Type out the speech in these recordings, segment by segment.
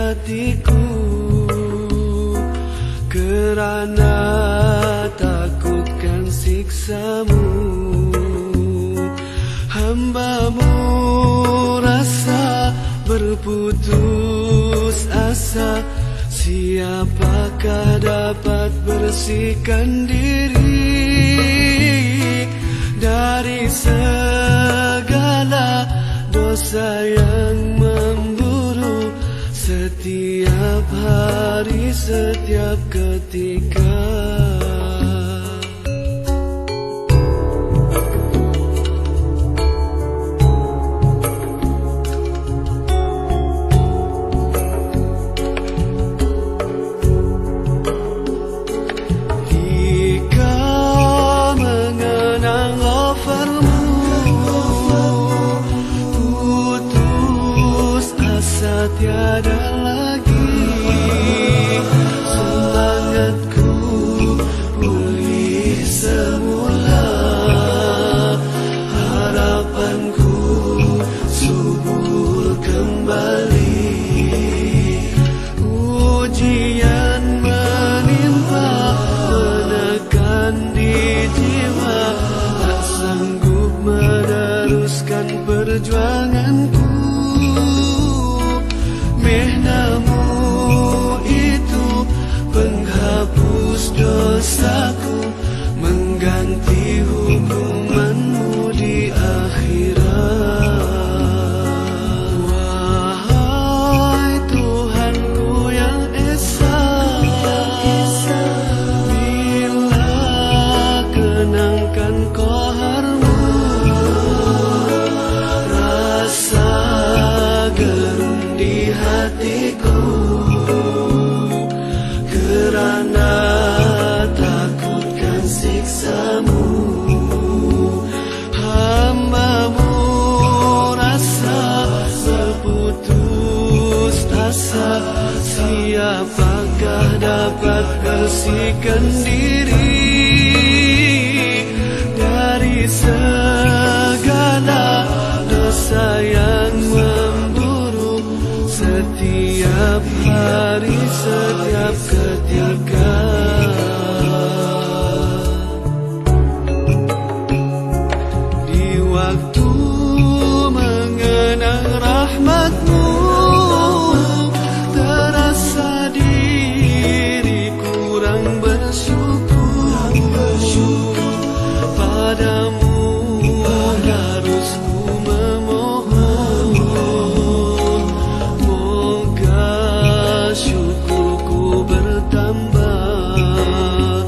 hatiku, kerana takutkan siksamu. Hamba-Mu rasa berputus asa, siapakah dapat bersihkan diri dari segala dosa yang memburu setiap hari, setiap ketika. Tiada lagi semangatku pulih semula, harapanku subur kembali. Ujian menimpa menekan di jiwa, tak sanggup meneruskan perjuanganku. Mehnamu itu penghapus dosaku, mengganti hukumanmu di akhirat. Wahai Tuhanku yang esa, bila kenangkan qaharmu, rasa gerung di hatiku, kerana takutkan siksamu. Hamba-Mu rasa berputus asa, siapakah dapat bersihkan diri dari segala dosa yang memburu setiap hari, setiap ketika. Di waktu mengenang rahmat-Mu, terasa diri kurang bersyukur. Padamu harus ku memohon, moga syukurku bertambah.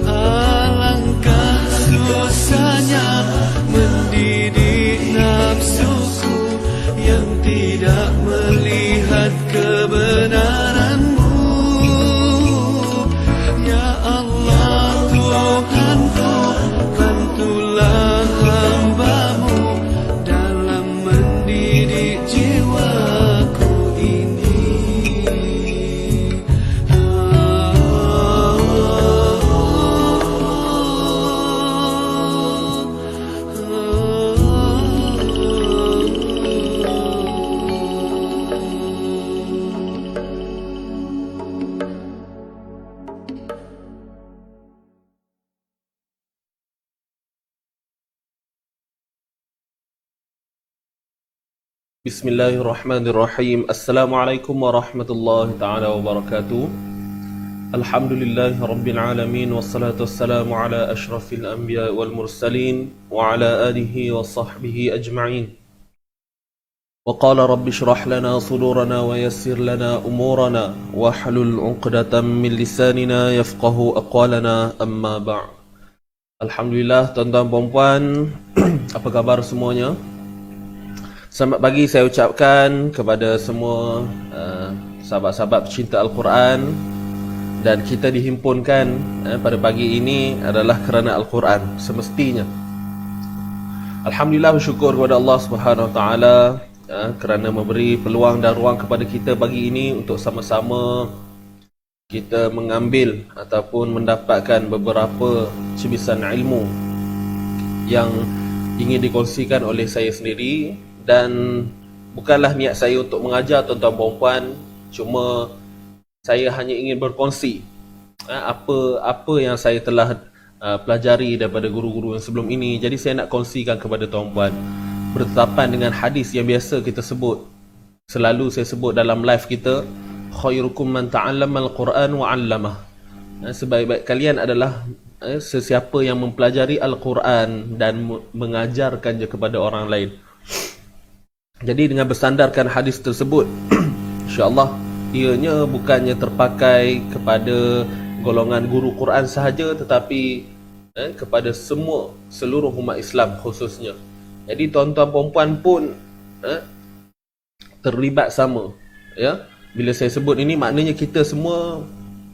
Alangkah susahnya mendidik nafsuku yang tidak melihat kebenaran-Mu. Ya Allah Tuhanku, bantulah hamba-Mu dalam mendidik jiwaku ini. Bismillahirrahmanirrahim. Assalamualaikum warahmatullahi ta'ala wabarakatuh. Alhamdulillahi rabbil alamin, wassalatu wassalamu ala ashrafil anbiya wal mursalin wa ala alihi wa sahbihi ajma'in. Wa qala rabbi shrah lana sudurana wa yassir lana umurana wa hlul 'uqdatam min lisanina yafqahu aqwalana, amma ba'd. Alhamdulillah, tuan-tuan dan puan, apa khabar semuanya? Selamat pagi saya ucapkan kepada semua sahabat-sahabat pecinta Al-Quran, dan kita dihimpunkan pada pagi ini adalah kerana Al-Quran semestinya. Alhamdulillah, bersyukur kepada Allah Subhanahu Wa Taala kerana memberi peluang dan ruang kepada kita pagi ini untuk sama-sama kita mengambil ataupun mendapatkan beberapa cibisan ilmu yang ingin dikongsikan oleh saya sendiri. Dan bukanlah niat saya untuk mengajar tuan-tuan dan puan, Cuma saya hanya ingin berkongsi apa yang saya telah pelajari daripada guru-guru yang sebelum ini. Jadi saya nak kongsikan kepada tuan-puan bertetapan dengan hadis yang biasa kita sebut, selalu saya sebut dalam live kita, khairukum man ta'allama al-Quran wa 'allamah. Sebaik-baik kalian adalah sesiapa yang mempelajari Al-Quran dan mengajarkannya kepada orang lain. Jadi dengan bersandarkan hadis tersebut, insya-Allah ianya bukannya terpakai kepada golongan guru Quran sahaja, tetapi kepada seluruh umat Islam khususnya. Jadi tuan-tuan perempuan pun terlibat sama, ya. Bila saya sebut ini, maknanya kita semua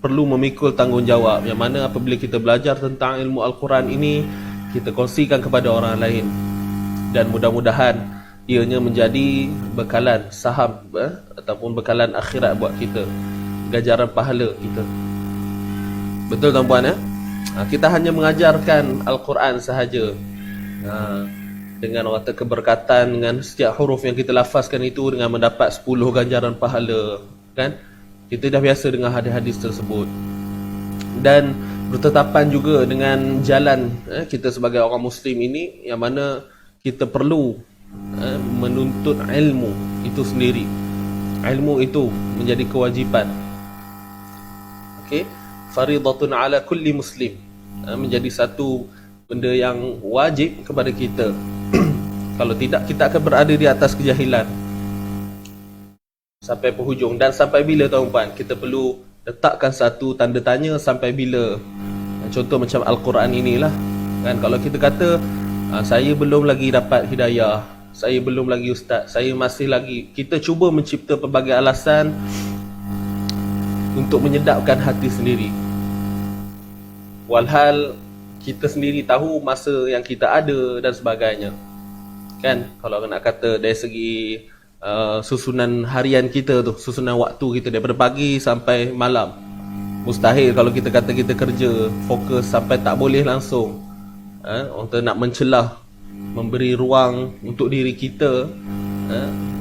perlu memikul tanggungjawab, yang mana apabila kita belajar tentang ilmu Al-Quran ini, kita kongsikan kepada orang lain, dan mudah-mudahan ianya menjadi bekalan saham ataupun bekalan akhirat buat kita, ganjaran pahala kita. Betul tuan-puan, ya? Kita hanya mengajarkan Al-Quran sahaja, dengan kata keberkatan, dengan setiap huruf yang kita lafazkan itu dengan mendapat 10 ganjaran pahala, kan? Kita dah biasa dengan hadis-hadis tersebut. Dan bertetapan juga dengan jalan kita sebagai orang Muslim ini, yang mana kita perlu menuntut ilmu itu sendiri. Ilmu itu menjadi kewajipan. Okey, faridatun ala kulli muslim, menjadi satu benda yang wajib kepada kita. Kalau tidak, kita akan berada di atas kejahilan sampai penghujung. Dan sampai bila tuan-puan? Kita perlu letakkan satu tanda tanya, sampai bila. Contoh macam Al-Quran inilah, kan? Kalau kita kata saya belum lagi dapat hidayah, saya belum lagi ustaz, saya masih lagi, kita cuba mencipta pelbagai alasan untuk menyedapkan hati sendiri, walhal kita sendiri tahu masa yang kita ada dan sebagainya, kan? Kalau nak kata dari segi susunan harian kita tu, susunan waktu kita daripada pagi sampai malam, mustahil kalau kita kata kita kerja fokus sampai tak boleh langsung orang nak mencelah, memberi ruang untuk diri kita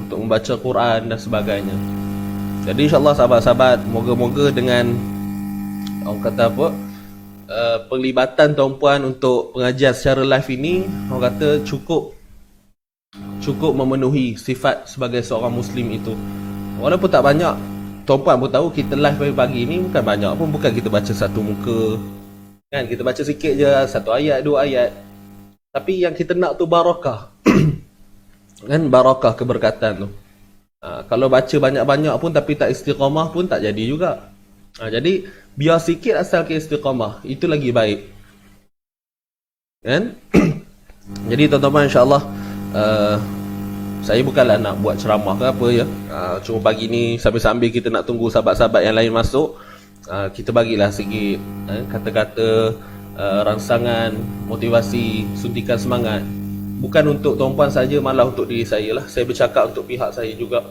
untuk membaca Quran dan sebagainya. Jadi insyaAllah sahabat-sahabat, moga-moga dengan orang kata apa, penglibatan tuan-puan untuk pengajian secara live ini, orang kata cukup memenuhi sifat sebagai seorang Muslim itu. Walaupun tak banyak, tuan-puan pun tahu kita live pagi-pagi ni bukan banyak pun, bukan kita baca satu muka, kan? Kita baca sikit je, satu ayat, dua ayat. Tapi yang kita nak tu barakah. Kan, barakah, keberkatan tu. Kalau baca banyak-banyak pun tapi tak istiqamah pun tak jadi juga. Jadi biar sikit asal ke istiqamah, itu lagi baik, kan? Jadi tuan-tuan, insya-Allah saya bukanlah nak buat ceramah ke apa, ya. Cuma pagi ni sambil-sambil kita nak tunggu sahabat-sahabat yang lain masuk, kita bagilah sikit kata-kata rangsangan, motivasi, suntikan semangat. Bukan untuk tuan-puan saja, malah untuk diri saya lah. Saya bercakap untuk pihak saya juga.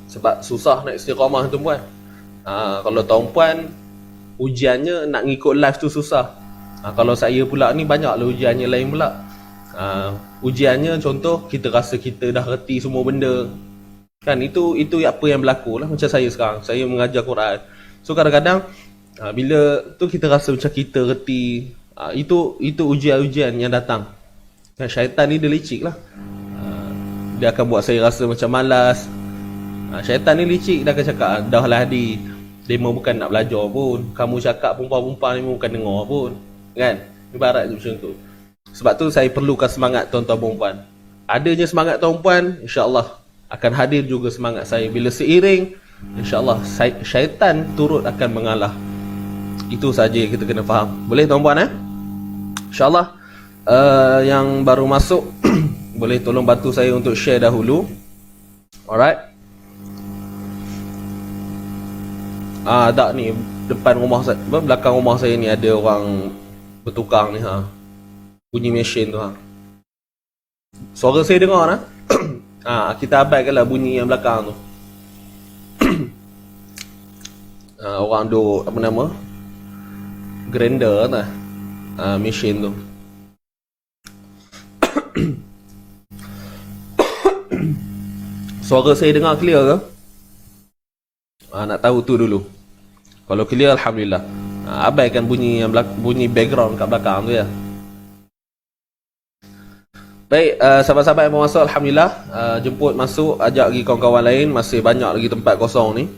Sebab susah nak istiqamah tuan-puan. Kalau tuan-puan ujiannya nak ngikut live tu susah. Kalau saya pula ni banyaklah ujiannya lain pula. Ujiannya contoh, kita rasa kita dah reti semua benda, kan? Itu apa yang berlaku lah. Macam saya sekarang, saya mengajar Quran. So kadang-kadang bila tu kita rasa macam kita reti, itu ujian-ujian yang datang. Syaitan ni dia licik lah. Dia akan buat saya rasa macam malas. Syaitan ni licik, dia akan cakap, dah lah Hadi, demo bukan nak belajar pun, kamu cakap perempuan-perempuan ni bukan dengar pun, kan? Ibarat macam tu. Sebab tu saya perlukan semangat tuan-tuan perempuan. Adanya semangat tuan-puan, insya-Allah akan hadir juga semangat saya. Bila seiring, insya-Allah syaitan turut akan mengalah. Itu saja kita kena faham. Boleh tuan-puan, insya-Allah. Yang baru masuk boleh tolong bantu saya untuk share dahulu. Alright. Tak ni depan rumah saya, belakang rumah saya ni ada orang bertukang ni, bunyi mesin tu, suara saya dengar kita abaikanlah bunyi yang belakang tu. Orang duk apa nama, grinder lah, mesin tu. Suara saya dengar clear ke? Nak tahu tu dulu. Kalau clear, alhamdulillah. Abaikan bunyi yang bunyi background kat belakang tu ya. Baik, sahabat-sahabat yang mau masuk, alhamdulillah, jemput masuk, ajak lagi kawan-kawan lain, masih banyak lagi tempat kosong ni.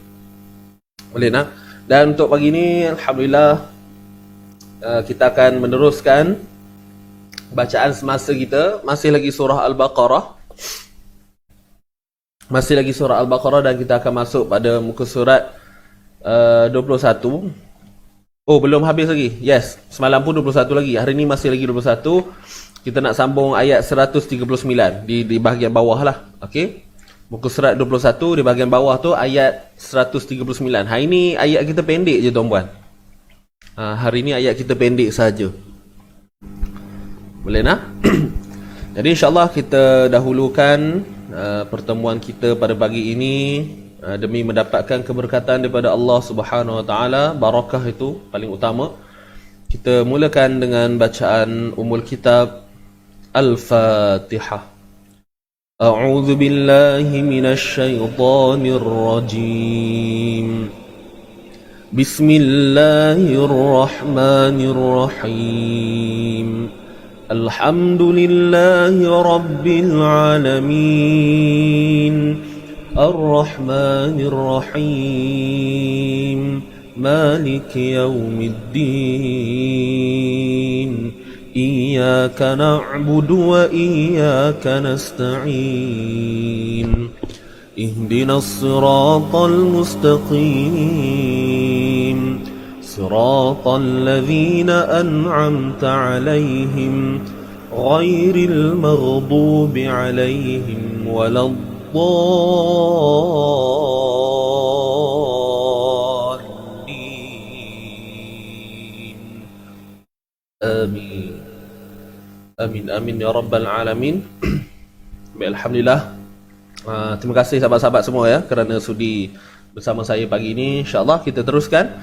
Boleh nak? Dan untuk pagi ni, alhamdulillah, kita akan meneruskan bacaan semasa kita. Masih lagi surah Al-Baqarah. Masih lagi surah Al-Baqarah dan kita akan masuk pada muka surat 21. Oh, belum habis lagi. Yes, semalam pun 21 lagi. Hari ni masih lagi 21. Kita nak sambung ayat 139 di bahagian bawah lah. Okey. Muka surat 21 di bahagian bawah tu ayat 139. Hari ni ayat kita pendek je tuan-puan. Hari ni ayat kita pendek saja. Boleh nak? Jadi insyaAllah kita dahulukan pertemuan kita pada pagi ini demi mendapatkan keberkatan daripada Allah Subhanahu Wa Taala. Barakah itu paling utama. Kita mulakan dengan bacaan Ummul Kitab Al-Fatihah. A'udzu billahi minasy syaithanir rajim. Bismillahirrahmanirrahim. Alhamdulillahi rabbil alamin. Ar-Rahmanir Rahim. Maliki yaumiddin. إياك نعبد وإياك نستعين اهدنا الصراط المستقيم صراط الذين أنعمت عليهم غير المغضوب عليهم ولا الضالين آمين. Amin amin ya rabbal alamin. Baik, alhamdulillah. Terima kasih sahabat-sahabat semua ya kerana sudi bersama saya pagi ini. InsyaAllah kita teruskan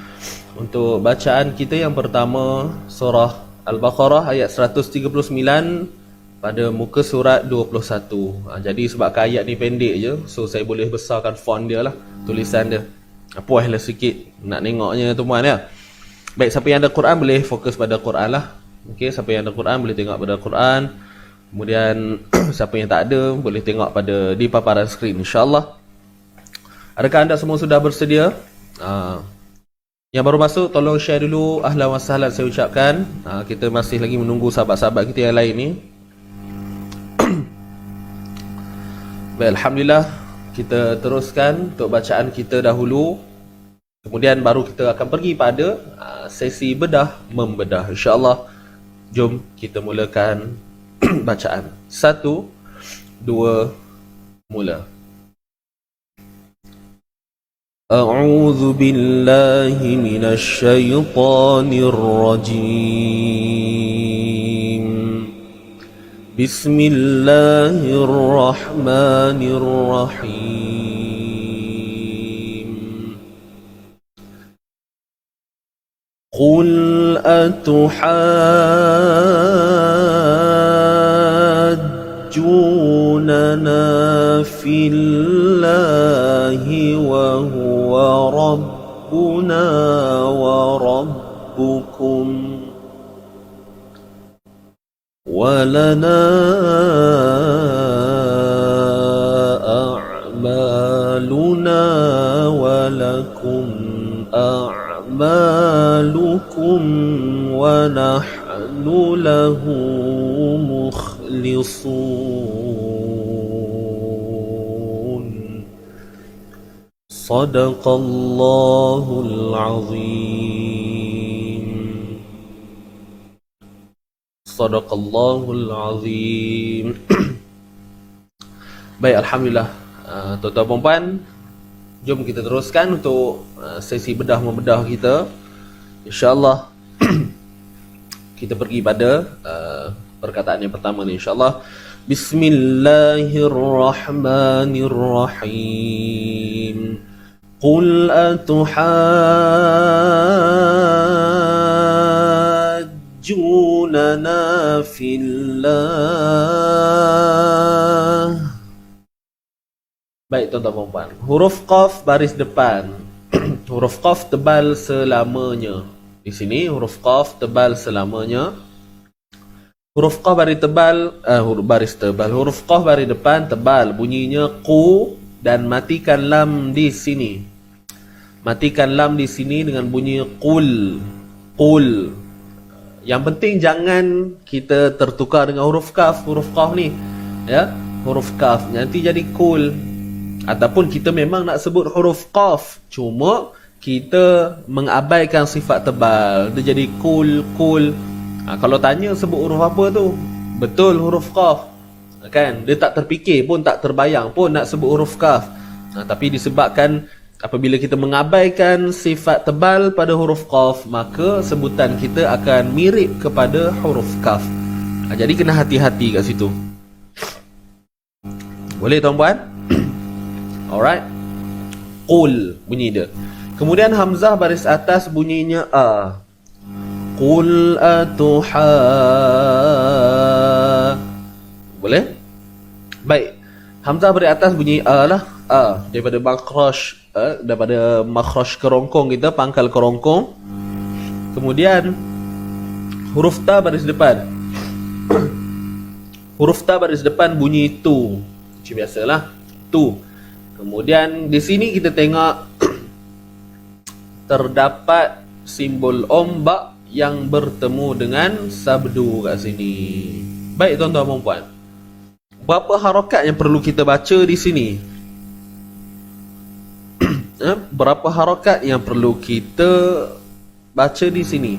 untuk bacaan kita yang pertama, surah Al-Baqarah ayat 139 pada muka surat 21. Jadi sebabkan ayat ni pendek je, so saya boleh besarkan font dia lah, tulisan dia. Puaslah sikit nak tengoknya tuan-tuan ya. Baik, siapa yang ada Quran boleh fokus pada Quran lah. Okey, siapa yang ada Quran boleh tengok pada Quran. Kemudian siapa yang tak ada boleh tengok pada di paparan skrin, insya-Allah. Adakah anda semua sudah bersedia? Yang baru masuk tolong share dulu. Ahlan wa sahlan saya ucapkan. Kita masih lagi menunggu sahabat-sahabat kita yang lain ni. Baik, alhamdulillah, kita teruskan untuk bacaan kita dahulu. Kemudian baru kita akan pergi pada sesi bedah membedah, insya-Allah. Jom kita mulakan bacaan. 1, 2, mula. A'udzu billahi minasy syaithanir rajim. Bismillahirrahmanirrahim. قل أتحاجوننا في الله وهو ربنا وربكم ولنا أعمالنا ولكم أعمالكم ونحن له مخلصون صدق الله العظيم صدق الله العظيم. Baik, alhamdulillah, tuan-tuan dan puan, jom kita teruskan untuk sesi bedah membedah kita. InsyaAllah kita pergi pada perkataan yang pertama ni, insyaAllah. Bismillahirrahmanirrahim. Qul atuhajjunana fillah. Baik tuan-tuan dan puan, huruf qaf baris depan huruf qaf tebal selamanya. Di sini huruf qaf tebal selamanya. Huruf qaf baris tebal. Huruf qaf baris depan tebal. Bunyinya qu, dan matikan lam di sini. Matikan lam di sini dengan bunyi qul. Qul. Yang penting jangan kita tertukar dengan huruf qaf ni. Ya, huruf qaf nanti jadi qul. Ataupun kita memang nak sebut huruf qaf, cuma kita mengabaikan sifat tebal. Dia jadi qul. Kalau tanya sebut huruf apa tu? Betul huruf qaf. Kan? Dia tak terfikir pun, tak terbayang pun nak sebut huruf qaf. Tapi disebabkan apabila kita mengabaikan sifat tebal pada huruf qaf, maka sebutan kita akan mirip kepada huruf qaf. Jadi kena hati-hati kat situ. Boleh tuan-puan? Alright. Qul bunyi dia. Kemudian hamzah baris atas bunyinya a. Qul atuha. Boleh? Baik. Hamzah baris atas bunyi a lah. A daripada daripada makhraj kerongkong kita, pangkal kerongkong. Kemudian huruf ta baris depan. Huruf ta baris depan bunyi tu. Macam biasalah, tu. Kemudian di sini kita tengok terdapat simbol ombak yang bertemu dengan sabdu kat sini. Baik tuan-tuan dan puan. Berapa harakat yang perlu kita baca di sini? Berapa harakat yang perlu kita baca di sini?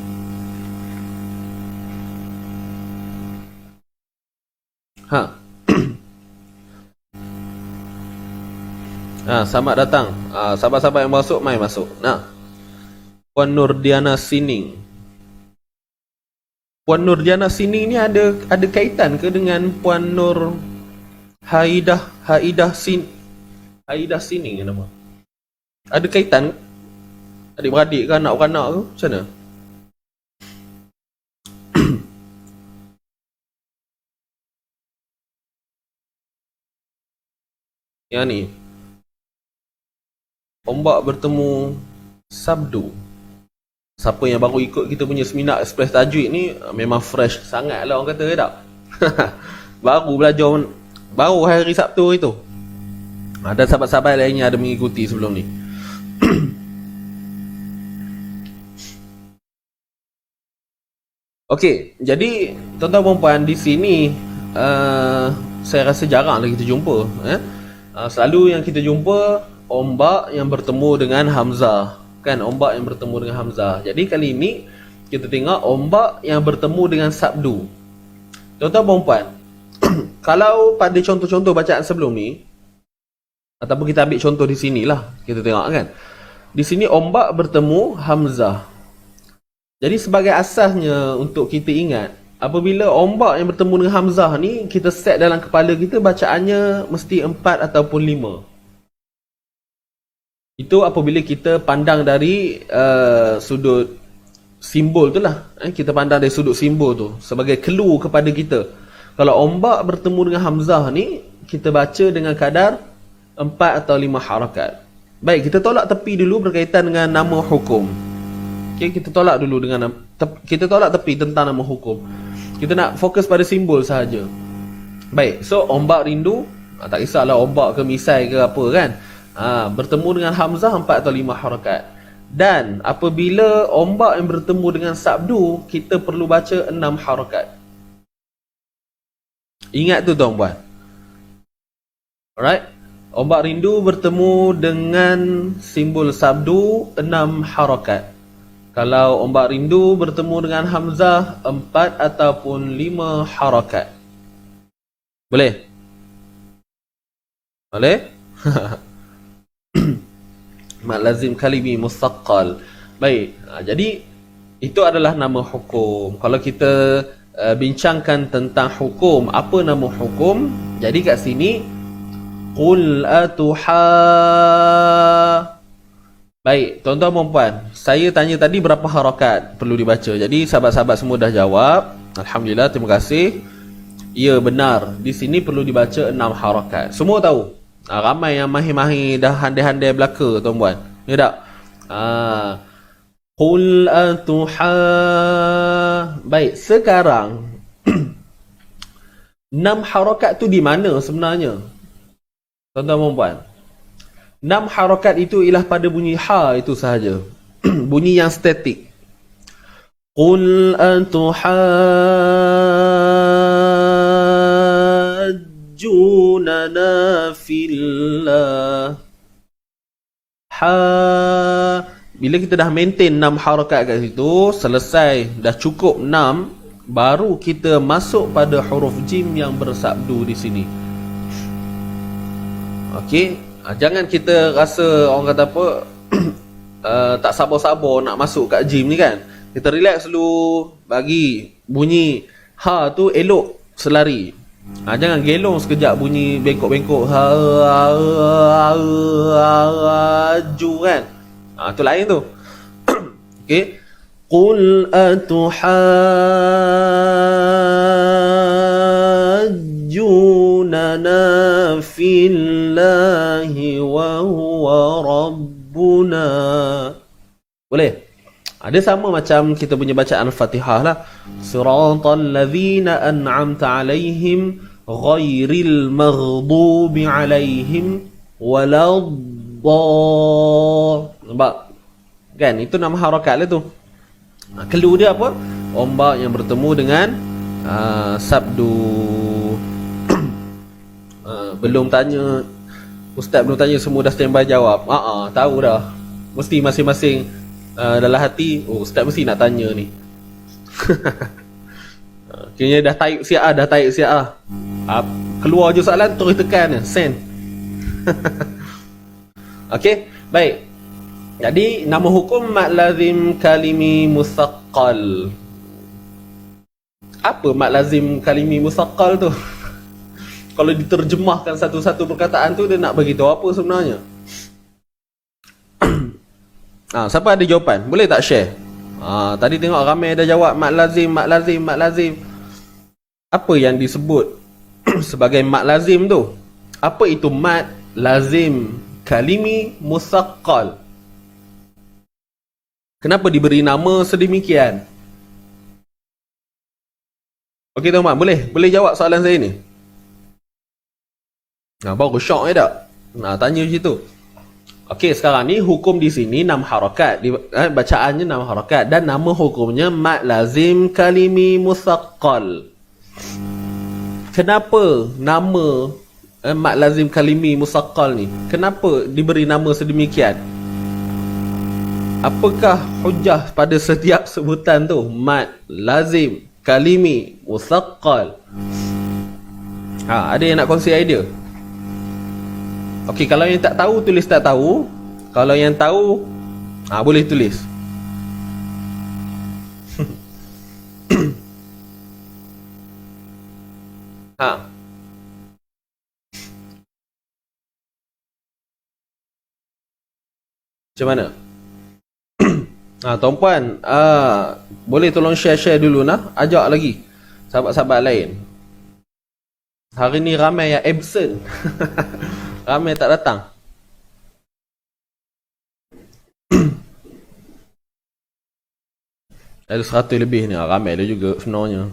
Selamat datang. Sahabat-sahabat yang masuk, mai masuk. Puan Nurdiana Sining. Puan Nurdiana Sining ni ada kaitan ke dengan Puan Nur Haidah Sining nama? Ada kaitan? Adik-beradik ke, anak-anak ke? Macam mana? Yang ni, ombak bertemu sabdu. Siapa yang baru ikut kita punya seminar Express Tajwid ni, memang fresh sangat lah orang kata ke tak? Baru belajar, baru hari Sabtu itu. Ada sahabat-sahabat lainnya ada mengikuti sebelum ni. Okey, jadi tuan-tuan dan puan, di sini saya rasa jaranglah kita jumpa. Selalu yang kita jumpa ombak yang bertemu dengan hamzah, kan? Ombak yang bertemu dengan hamzah. Jadi kali ini kita tengok ombak yang bertemu dengan sabdu. Tuan-tuan dan puan, kalau pada contoh-contoh bacaan sebelum ni, ataupun kita ambil contoh di sinilah, kita tengok kan, di sini ombak bertemu hamzah. Jadi sebagai asasnya untuk kita ingat, apabila ombak yang bertemu dengan hamzah ni, kita set dalam kepala kita bacaannya mesti 4 ataupun 5. Itu apabila kita pandang dari sudut simbol tu lah. Kita pandang dari sudut simbol tu sebagai clue kepada kita. Kalau ombak bertemu dengan hamzah ni, kita baca dengan kadar 4 atau 5 harakat. Baik, kita tolak tepi dulu berkaitan dengan nama hukum. Okay, kita tolak tepi tentang nama hukum. Kita nak fokus pada simbol sahaja. Baik, so ombak rindu, tak kisahlah ombak ke misai ke apa kan, bertemu dengan hamzah 4 atau 5 harakat. Dan apabila ombak yang bertemu dengan sabdu, kita perlu baca 6 harakat. Ingat tu tuan-puan. Alright, ombak rindu bertemu dengan simbol sabdu 6 harakat. Kalau ombak rindu bertemu dengan hamzah 4 ataupun 5 harakat. Boleh? Boleh? Mad lazim kalimi mustaqqal. Baik, jadi itu adalah nama hukum. Kalau kita bincangkan tentang hukum, apa nama hukum? Jadi kat sini qul atuha. Baik, tuan-tuan dan puan, saya tanya tadi berapa harakat perlu dibaca. Jadi sahabat-sahabat semua dah jawab. Alhamdulillah, terima kasih. Ya, benar. Di sini perlu dibaca 6 harakat. Semua tahu. Ramai yang mahir-mahir dah handai-handai belaka, tuan-puan. Ya tak? Qul Baik, sekarang 6 harakat tu di mana sebenarnya? Tuan-tuan dan puan, 6 harakat itu ialah pada bunyi ha itu sahaja. Bunyi yang statik. Qul atuhajjunana fillah. Bila kita dah maintain 6 harakat kat situ, selesai, dah cukup 6, baru kita masuk pada huruf jim yang bersabdu di sini. Okey, jangan kita rasa orang kata apa tak sabar-sabar nak masuk kat jim ni kan. Kita relax dulu, bagi bunyi ha tu elok selari. Jangan gelong sekejap bunyi bengkok-bengkok ju kan. Tu lain tu. Okey. Qul atuhajjunana fillahi wa huwa rabbuna. Boleh? Ada sama macam kita punya bacaan Al-Fatihah lah. Siratal ladzina an'amta alaihim ghairil maghdubi alaihim waladdallin. Nampak? Kan? Itu nama harakat lah tu. Clue dia apa? Ombak yang bertemu dengan sabdu. Belum tanya, Ustaz belum tanya, semua dah standby jawab. Tahu dah. Mesti masing-masing dalam hati, Ustaz mesti nak tanya ni. Kayaknya dah taik siap. Keluar je soalan, terus tekan send. Okey, baik. Jadi nama hukum mad lazim kalimi musaqqal. Apa mad lazim kalimi musaqqal tu? Kalau diterjemahkan satu-satu perkataan tu, dia nak beritahu apa sebenarnya? Siapa ada jawapan? Boleh tak share? Tadi tengok ramai dah jawab mad lazim. Apa yang disebut sebagai mad lazim tu? Apa itu mad lazim kalimi musaqqal? Kenapa diberi nama sedemikian? Okey tuan-tuan, boleh jawab soalan saya ni? Baru syok tak? Tanya macam tu. Okey, sekarang ni hukum di sini 6 harakat. Bacaannya 6 harakat. Dan nama hukumnya mad lazim kalimi musaqqal. Kenapa nama mad lazim kalimi musaqqal ni? Kenapa diberi nama sedemikian? Apakah hujah pada setiap sebutan tu? Mad lazim kalimi musaqqal. Ada yang nak kongsi idea? Okey, kalau yang tak tahu, tulis tak tahu. Kalau yang tahu, boleh tulis. Macam mana? Tuan-puan, boleh tolong share dulu nah. Ajak lagi sahabat-sahabat lain. Hari ni ramai yang absent. Ramai tak datang. Ada 100 lebih ni. Ramai dia juga sebenarnya.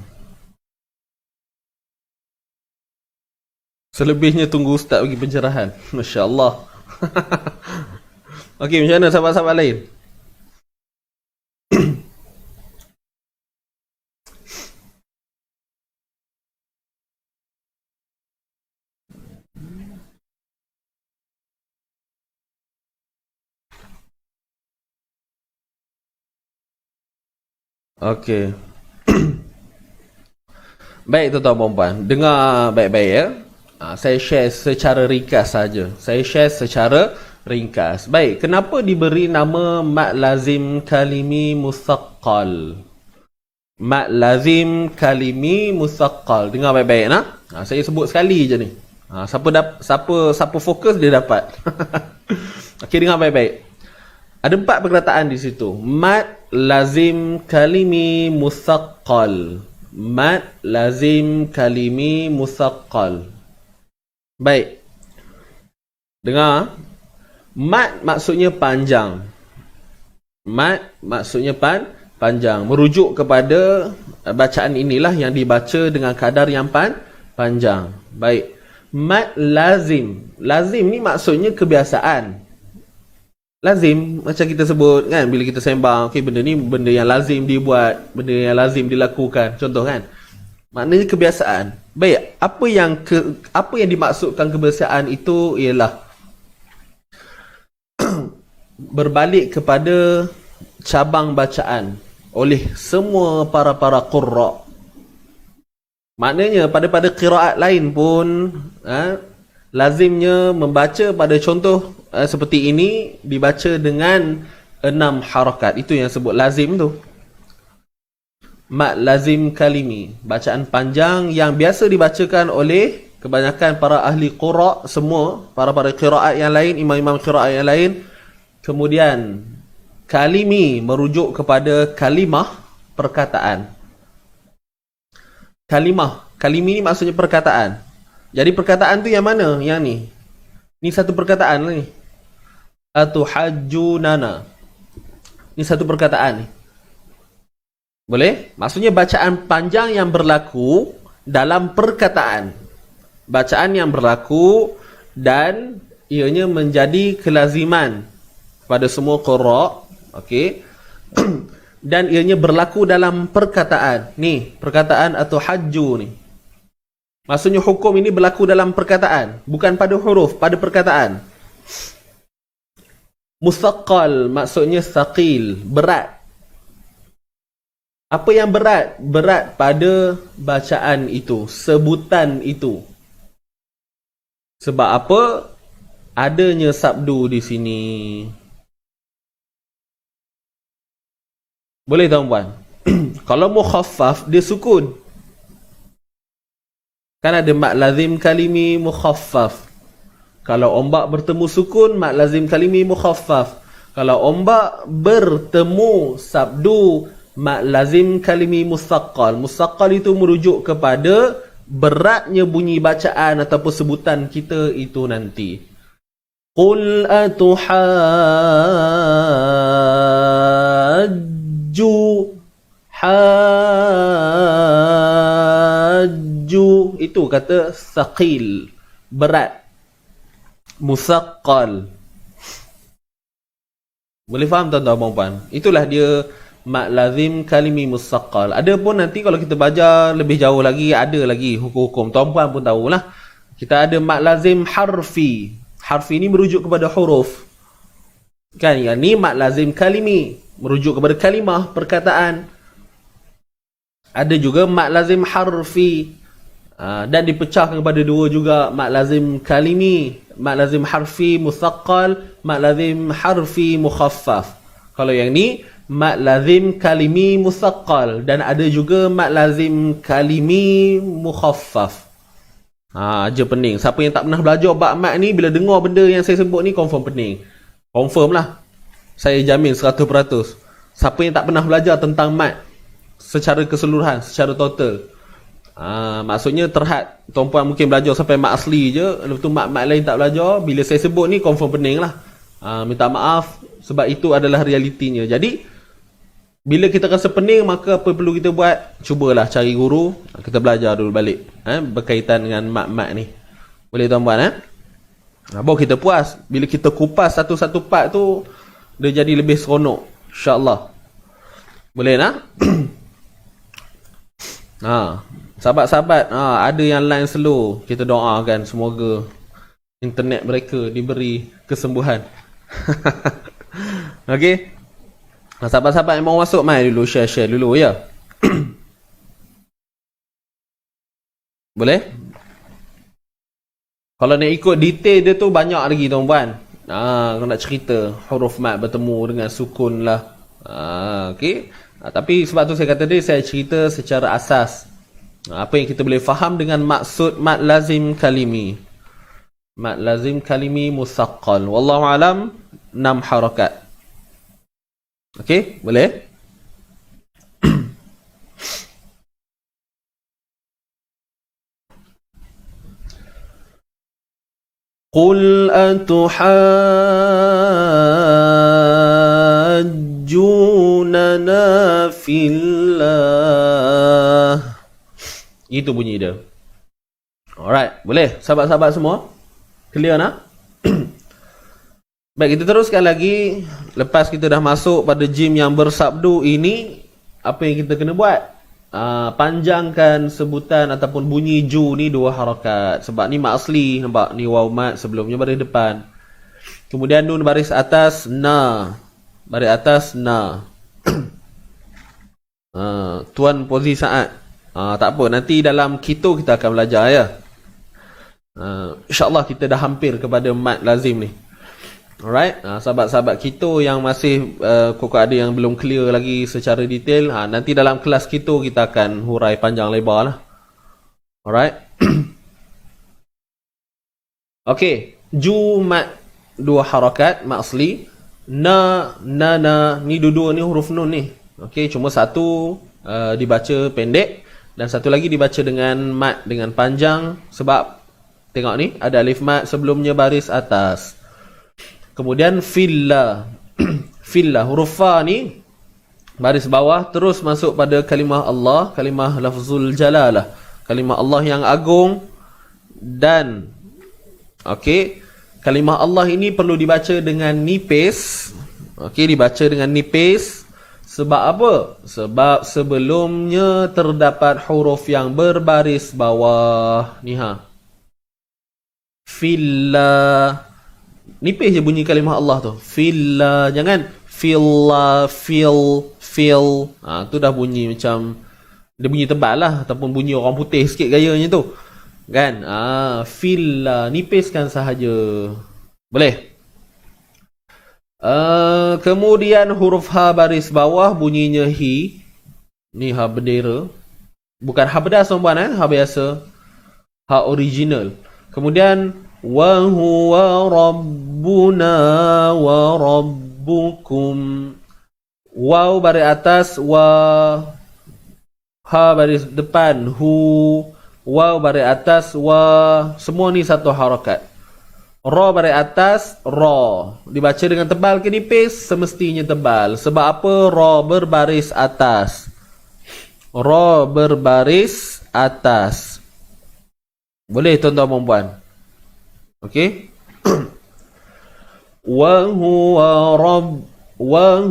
Selebihnya tunggu Ustaz bagi pencerahan. Masya Allah. Okey, macam mana sahabat-sahabat lain? Okey. Baik tuan-tuan dan puan, dengar baik-baik ya. Saya share secara ringkas saja. Baik, kenapa diberi nama mad lazim kalimi musaqqal? Mad lazim kalimi musaqqal. Dengar baik-baik nah. Saya sebut sekali je ni. Siapa fokus dia dapat. Okey, dengar baik-baik. Ada 4 perkataan di situ. Mad lazim kalimi musaqqal. Mad lazim kalimi musaqqal. Baik. Dengar. Mad maksudnya panjang. Mat maksudnya panjang, merujuk kepada bacaan inilah yang dibaca dengan kadar yang panjang. Baik. Mat lazim. Lazim ni maksudnya kebiasaan. Lazim macam kita sebut kan, bila kita sembang, okey, benda ni benda yang lazim dibuat, benda yang lazim dilakukan, contoh kan, maknanya kebiasaan. Baik, apa yang dimaksudkan kebiasaan itu ialah berbalik kepada cabang bacaan oleh semua para qurra. Maknanya pada qiraat lain pun lazimnya membaca pada contoh seperti ini dibaca dengan 6 harakat. Itu yang sebut lazim tu. Mat lazim kalimi, bacaan panjang yang biasa dibacakan oleh kebanyakan para ahli qura, semua para qiraat yang lain, imam-imam qiraat yang lain. Kemudian kalimi merujuk kepada kalimah, perkataan. Kalimi ni maksudnya perkataan. Jadi perkataan tu yang mana? Yang ni. Ni satu perkataan lah ni. Atuhajjunana. Ni satu perkataan ni. Boleh? Maksudnya bacaan panjang yang berlaku dalam perkataan. Bacaan yang berlaku dan ianya menjadi kelaziman pada semua qurra. Okey. Dan ianya berlaku dalam perkataan. Ni, perkataan atuhajju ni. Maksudnya hukum ini berlaku dalam perkataan, bukan pada huruf, pada perkataan. Musaqqal maksudnya thaqil, berat. Apa yang berat? Berat pada bacaan itu, sebutan itu. Sebab apa? Adanya sabdu di sini. Boleh tuan-puan? Kalau mukhaffaf, dia sukun. Kan ada mat lazim kalimi mukhaffaf. Kalau ombak bertemu sukun, mat lazim kalimi mukhaffaf. Kalau ombak bertemu sabdu, mat lazim kalimi musaqqal. Musaqqal itu merujuk kepada beratnya bunyi bacaan ataupun sebutan kita itu nanti. Qul hajju, itu kata thaqil, berat. Musaqqal. Boleh faham tuan-tuan puan? Itulah dia mat lazim kalimi musaqqal. Ada pun nanti kalau kita belajar lebih jauh lagi, ada lagi hukum-hukum. Tuan-puan pun tahulah. Kita ada mat lazim harfi. Harfi ni merujuk kepada huruf. Kan, yang ni mat lazim kalimi, merujuk kepada kalimah, perkataan. Ada juga mat lazim harfi, dan dipecahkan kepada dua juga, mat lazim kalimi, mat lazim harfi musaqqal, mat lazim harfi mukhaffaf. Kalau yang ni mat lazim kalimi musaqqal, dan ada juga mat lazim kalimi mukhaffaf. Aja pening. Siapa yang tak pernah belajar bab mat ni, bila dengar benda yang saya sebut ni, confirm pening. Confirm lah. Saya jamin 100%. Siapa yang tak pernah belajar tentang mat secara keseluruhan, secara total, maksudnya terhad, tuan-puan mungkin belajar sampai mat asli je, lepas tu mat-mat lain tak belajar, bila saya sebut ni confirm pening lah. Minta maaf, sebab itu adalah realitinya. Jadi bila kita rasa pening, maka apa perlu kita buat? Cubalah cari guru, kita belajar dulu balik berkaitan dengan mat-mat ni. Boleh tuan-puan? Baru kita puas. Bila kita kupas satu-satu part tu, dia jadi lebih seronok, insyaAllah. Boleh nak? Sahabat-sahabat, ada yang line slow, kita doakan semoga internet mereka diberi kesembuhan. Okey. Sahabat-sahabat yang mau masuk, mai dulu share dulu ya. Boleh? Kalau nak ikut detail dia tu banyak lagi tuan-puan. Kalau nak cerita huruf mat bertemu dengan sukun lah. Okey. Tapi sebab tu saya kata dia, saya cerita secara asas. Apa yang kita boleh faham dengan maksud mat lazim kalimi. Mat lazim kalimi musaqqal. Wallahu alam, 6 harakat. Okey, boleh? Qul atuhajjunana Itu bunyi dia. Alright, boleh sahabat-sahabat semua? Clear nak? Baik, kita teruskan lagi. Lepas kita dah masuk pada jim yang bersabdu ini, apa yang kita kena buat? Panjangkan sebutan ataupun bunyi ju ni 2 harakat. Sebab ni mat asli, nampak? Ni waw mat sebelumnya baris depan. Kemudian nun baris atas na. Baris atas na. Tuan posisi saat. Tak apa, nanti dalam kita akan belajar ya. InsyaAllah kita dah hampir kepada mat lazim ni. Alright, sahabat-sahabat kita yang masih kok ada yang belum clear lagi secara detail, nanti dalam kelas kita akan hurai panjang lebar lah. Alright. Okay, ju mat 2 harakat, mat asli. Na, ni dua-dua ni huruf nun ni. Okay, cuma satu dibaca pendek dan satu lagi dibaca dengan mat, dengan panjang. Sebab tengok ni, ada alif mat sebelumnya baris atas. Kemudian filla. Filla, huruf fa ni baris bawah terus masuk pada kalimah Allah, kalimah lafzul jalalah, kalimah Allah yang agung. Dan okey, kalimah Allah ini perlu dibaca dengan nipis. Okey, dibaca dengan nipis. Sebab apa? Sebab sebelumnya terdapat huruf yang berbaris bawah. Ni filla. Nipis je bunyi kalimah Allah tu. Filla, jangan filla, fil. Tu dah bunyi macam, dia bunyi tebal lah, ataupun bunyi orang putih sikit gayanya tu. Kan? Filla, nipiskan sahaja. Boleh? Kemudian huruf ha baris bawah bunyinya hi. Ni ha bendera. Bukan ha pedas tuan-puan, ha biasa. Ha original. Kemudian wa huwa rabbuna wa rabbukum. Waw baris atas, wa. Ha baris depan, hu. Waw baris atas, wa. Semua ni satu harakat. Ra baris atas, ra. Dibaca dengan tebal ke nipis? Semestinya tebal. Sebab apa? Ra berbaris atas. Ra berbaris atas. Boleh tuan-tuan dan puan? Okey. Wa huwa rabbuna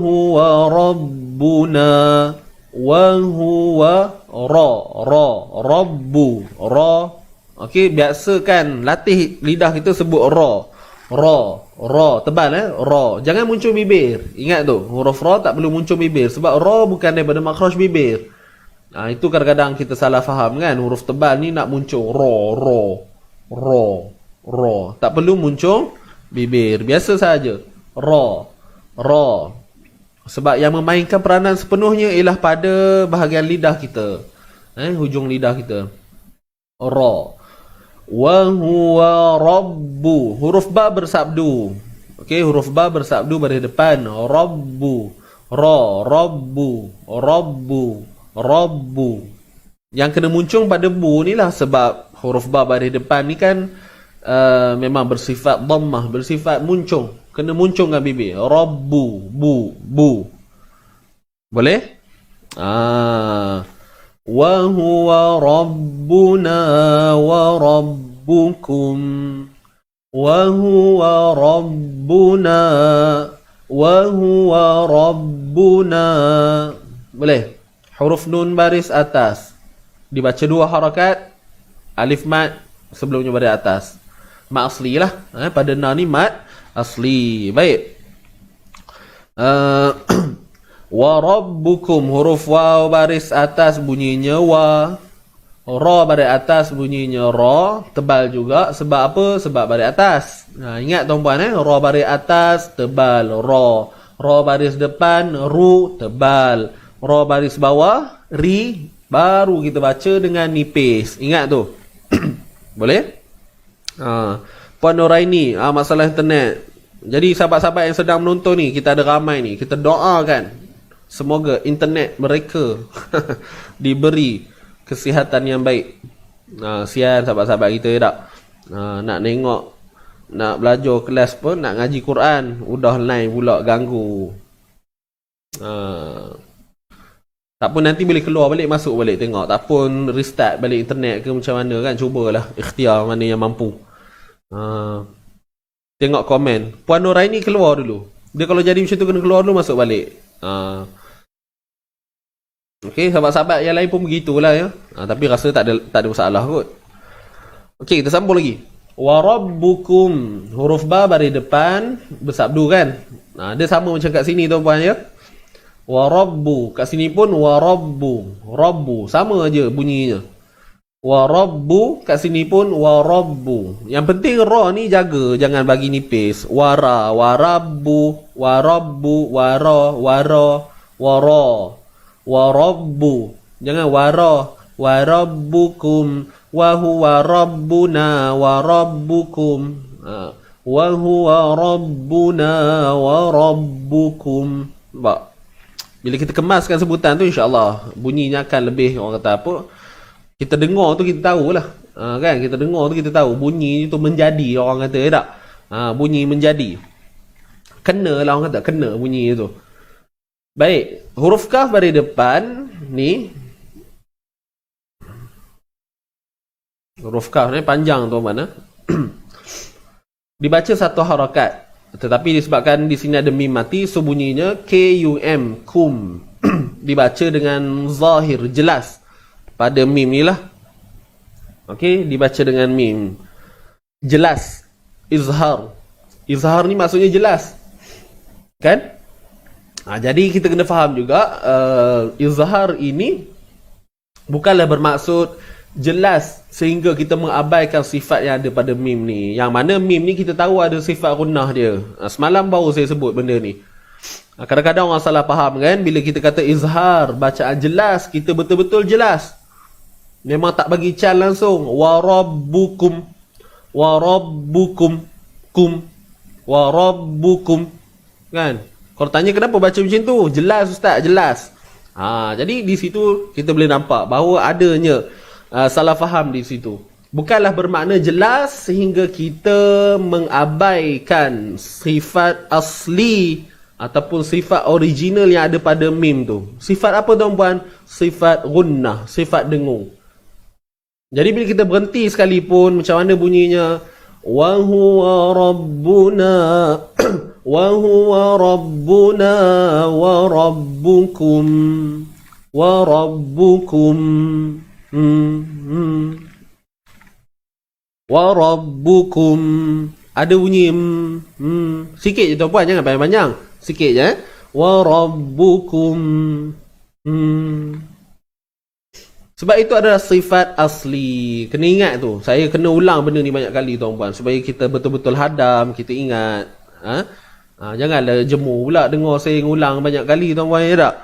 wa huwa rabbu. Okey, biasakan latih lidah kita sebut ra tebal ra. Jangan muncul bibir. Ingat tu, huruf ra tak perlu muncul bibir sebab ra bukan daripada makhraj bibir. Itu kadang-kadang kita salah faham kan, huruf tebal ni nak muncul ra. Tak perlu muncul bibir. Biasa saja. Ra. Sebab yang memainkan peranan sepenuhnya ialah pada bahagian lidah kita. Hujung lidah kita. Ra. Wa huwa rabbu. Huruf ba bersabdu. Okey, huruf ba bersabdu baris depan. Rabbu. Ra. Rabbu. Yang kena muncul pada bu ni lah, sebab huruf ba baris depan ni kan memang bersifat dhammah, bersifat muncung. Kena muncung dengan bibir. Rabbu, bu. Boleh? Wa huwa rabbuna wa rabbukum. Wa huwa rabbuna wa huwa rabbuna. Boleh? Huruf nun baris atas. Dibaca 2 harakat. Alif mat sebelumnya baris atas. Mat asli lah. Pada na ni mat asli. Baik. Wa rabbukum. Huruf waw baris atas bunyinya wa. Ra baris atas bunyinya ra. Tebal juga. Sebab apa? Sebab baris atas. Ingat tuan-puan, ra baris atas tebal ra. Ra baris depan ru tebal. Ra baris bawah ri. Baru kita baca dengan nipis. Ingat tu. Boleh? Puan Nuraini, masalah internet. Jadi sahabat-sahabat yang sedang menonton ni, kita ada ramai ni, kita doakan semoga internet mereka diberi kesihatan yang baik. Sian sahabat-sahabat kita tak? Nak tengok, nak belajar kelas pun, nak ngaji Quran, udah line pula ganggu. Tak pun nanti boleh keluar balik, masuk balik tengok. Tak pun restart balik internet ke macam mana kan. Cubalah ikhtiar mana yang mampu. Tengok komen. Puan Nuraini keluar dulu. Dia kalau jadi macam tu kena keluar dulu, masuk balik. Okey, sahabat-sahabat yang lain pun begitulah ya. Tapi rasa tak ada masalah kot. Okey, kita sambung lagi. Wa rabbukum. Huruf ba baris depan bersabdu kan. Dia sama macam kat sini tuan-puan ya. Wa rabbu. Kat sini pun wa rabbu. Rabbu. Sama aja bunyinya. Wa rabbu. Kat sini pun wa rabbu. Yang penting ra ni jaga. Jangan bagi nipis. Wara. Warabbu. Warabbu. Wara. Wara. Wara. Warabbu. Jangan wara. Warabbukum. Wa huwa rabbuna wa rabbukum. Wa huwa rabbuna wa rabbukum. Nampak? Bila kita kemaskan sebutan tu, insya-Allah bunyinya akan lebih, orang kata apa, kita dengar tu kita tahulah. Kan, kita dengar tu kita tahu bunyi tu menjadi, orang kata tak. Bunyi menjadi. Kena lah, orang kata kena bunyi tu. Baik, huruf kaf baris depan ni. Huruf kaf ni panjang tuan-tuan. Dibaca satu harakat. Tetapi disebabkan di sini ada mim mati, so bunyinya K-U-M, kum. Dibaca dengan zahir, jelas pada mim ni lah. Okey, dibaca dengan mim. Jelas. Izhar. Izhar ni maksudnya jelas. Kan? Jadi kita kena faham juga, izhar ini bukanlah bermaksud jelas sehingga kita mengabaikan sifat yang ada pada mim ni. Yang mana mim ni kita tahu ada sifat gunnah dia. Semalam baru saya sebut benda ni. Kadang-kadang orang salah faham kan, bila kita kata izhar, bacaan jelas, kita betul-betul jelas. Memang tak bagi cal langsung. Wa rabbukum. Wa rabbukum. Kum. Wa rabbukum. Kan? Kalau tanya kenapa baca macam tu? Jelas ustaz, jelas. Jadi di situ kita boleh nampak bahawa adanya salah faham di situ. Bukanlah bermakna jelas sehingga kita mengabaikan sifat asli ataupun sifat original yang ada pada mim tu. Sifat apa tuan-puan? Sifat gunnah, sifat dengung. Jadi bila kita berhenti sekalipun, macam mana bunyinya? Wa huwa rabbuna wa huwa rabbuna wa rabbukum wa rabbukum wa rabbukum. Ada bunyi sikit je tuan-puan, jangan panjang-panjang. Sikit je. Wa rabbukum. Sebab itu adalah sifat asli. Kena ingat tu. Saya kena ulang benda ni banyak kali tuan-puan, supaya kita betul-betul hadam, kita ingat. Janganlah jemu pula dengar saya ulang banyak kali tuan-puan, ya tak?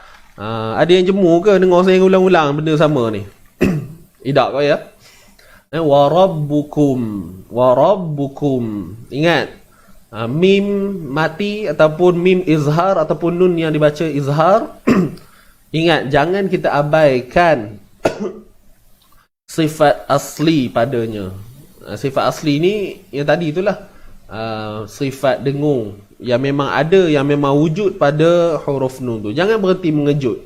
Ada yang jemu ke dengar saya ulang-ulang benda sama ni? Tidak kau ya. Wa rabbukum. Wa rabbukum. Ingat, mim mati ataupun mim izhar ataupun nun yang dibaca izhar. Ingat, jangan kita abaikan sifat asli padanya. Sifat asli ni yang tadi itulah, sifat dengung yang memang ada, yang memang wujud pada huruf nun tu. Jangan berhenti mengejut.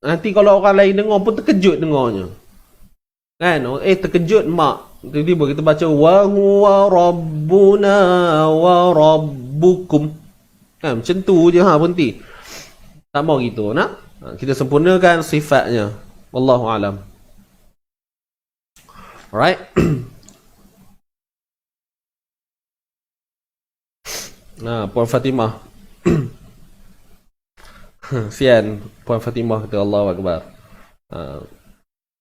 Nanti kalau orang lain dengar pun terkejut dengarnya. Kan? Terkejut mak. Tiba-tiba kita baca wa huwa rabbuna wa rabbukum. Kan? Macam tu je berhenti. Tak mau gitu, nak? Kita sempurnakan sifatnya. Wallahu alam. Alright. Puan Fatimah. Sian Puan Fatimah kata Allahu Akbar.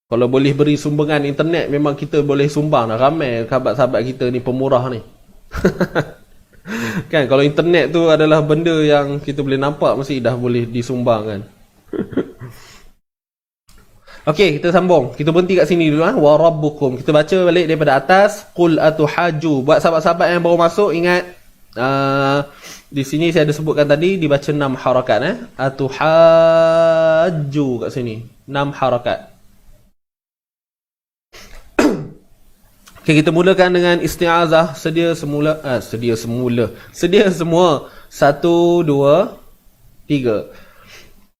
Kalau boleh beri sumbangan internet, memang kita boleh sumbang dah. Ramai sahabat-sahabat kita ni pemurah ni. Kan, kalau internet tu adalah benda yang kita boleh nampak, mesti dah boleh disumbangkan. Okey, kita sambung. Kita berhenti kat sini dulu. Wa rabbukum. Kita baca balik daripada atas. Qul atuhaju. Buat sahabat-sahabat yang baru masuk, ingat, di sini saya ada sebutkan tadi, dibaca 6 harakat. Atuhaju kat sini 6 harakat. Okay, kita mulakan dengan isti'azah. Sedia semua. 1, 2, 3.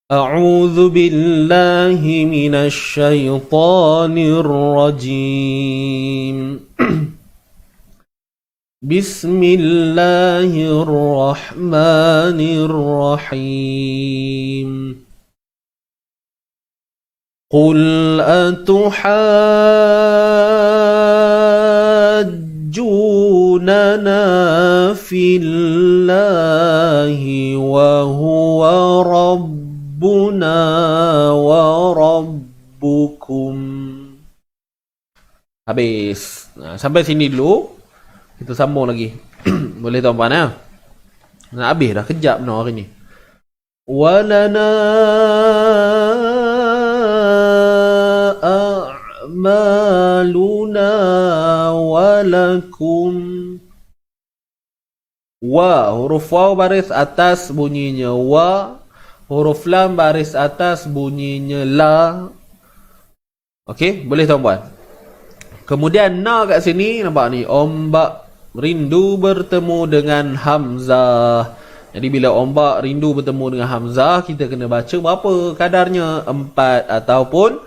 أعوذ بالله من الشيطان الرجيم بسم الله الرحمن الرحيم قل أتحاجوننا في الله وهو ربنا وربكم. Habis. Sampai sini dulu. Kita sambung lagi. Boleh tuan-puan ya? Nak habis dah, kejap benar hari ni. Walana a'maluna walakum. Wa, huruf waw baris atas bunyinya wa, huruf lam baris atas bunyinya la. Okey, boleh tuan-puan? Kemudian na kat sini, nampak ni, ombak rindu bertemu dengan hamzah. Jadi bila ombak rindu bertemu dengan hamzah, kita kena baca berapa kadarnya? 4 ataupun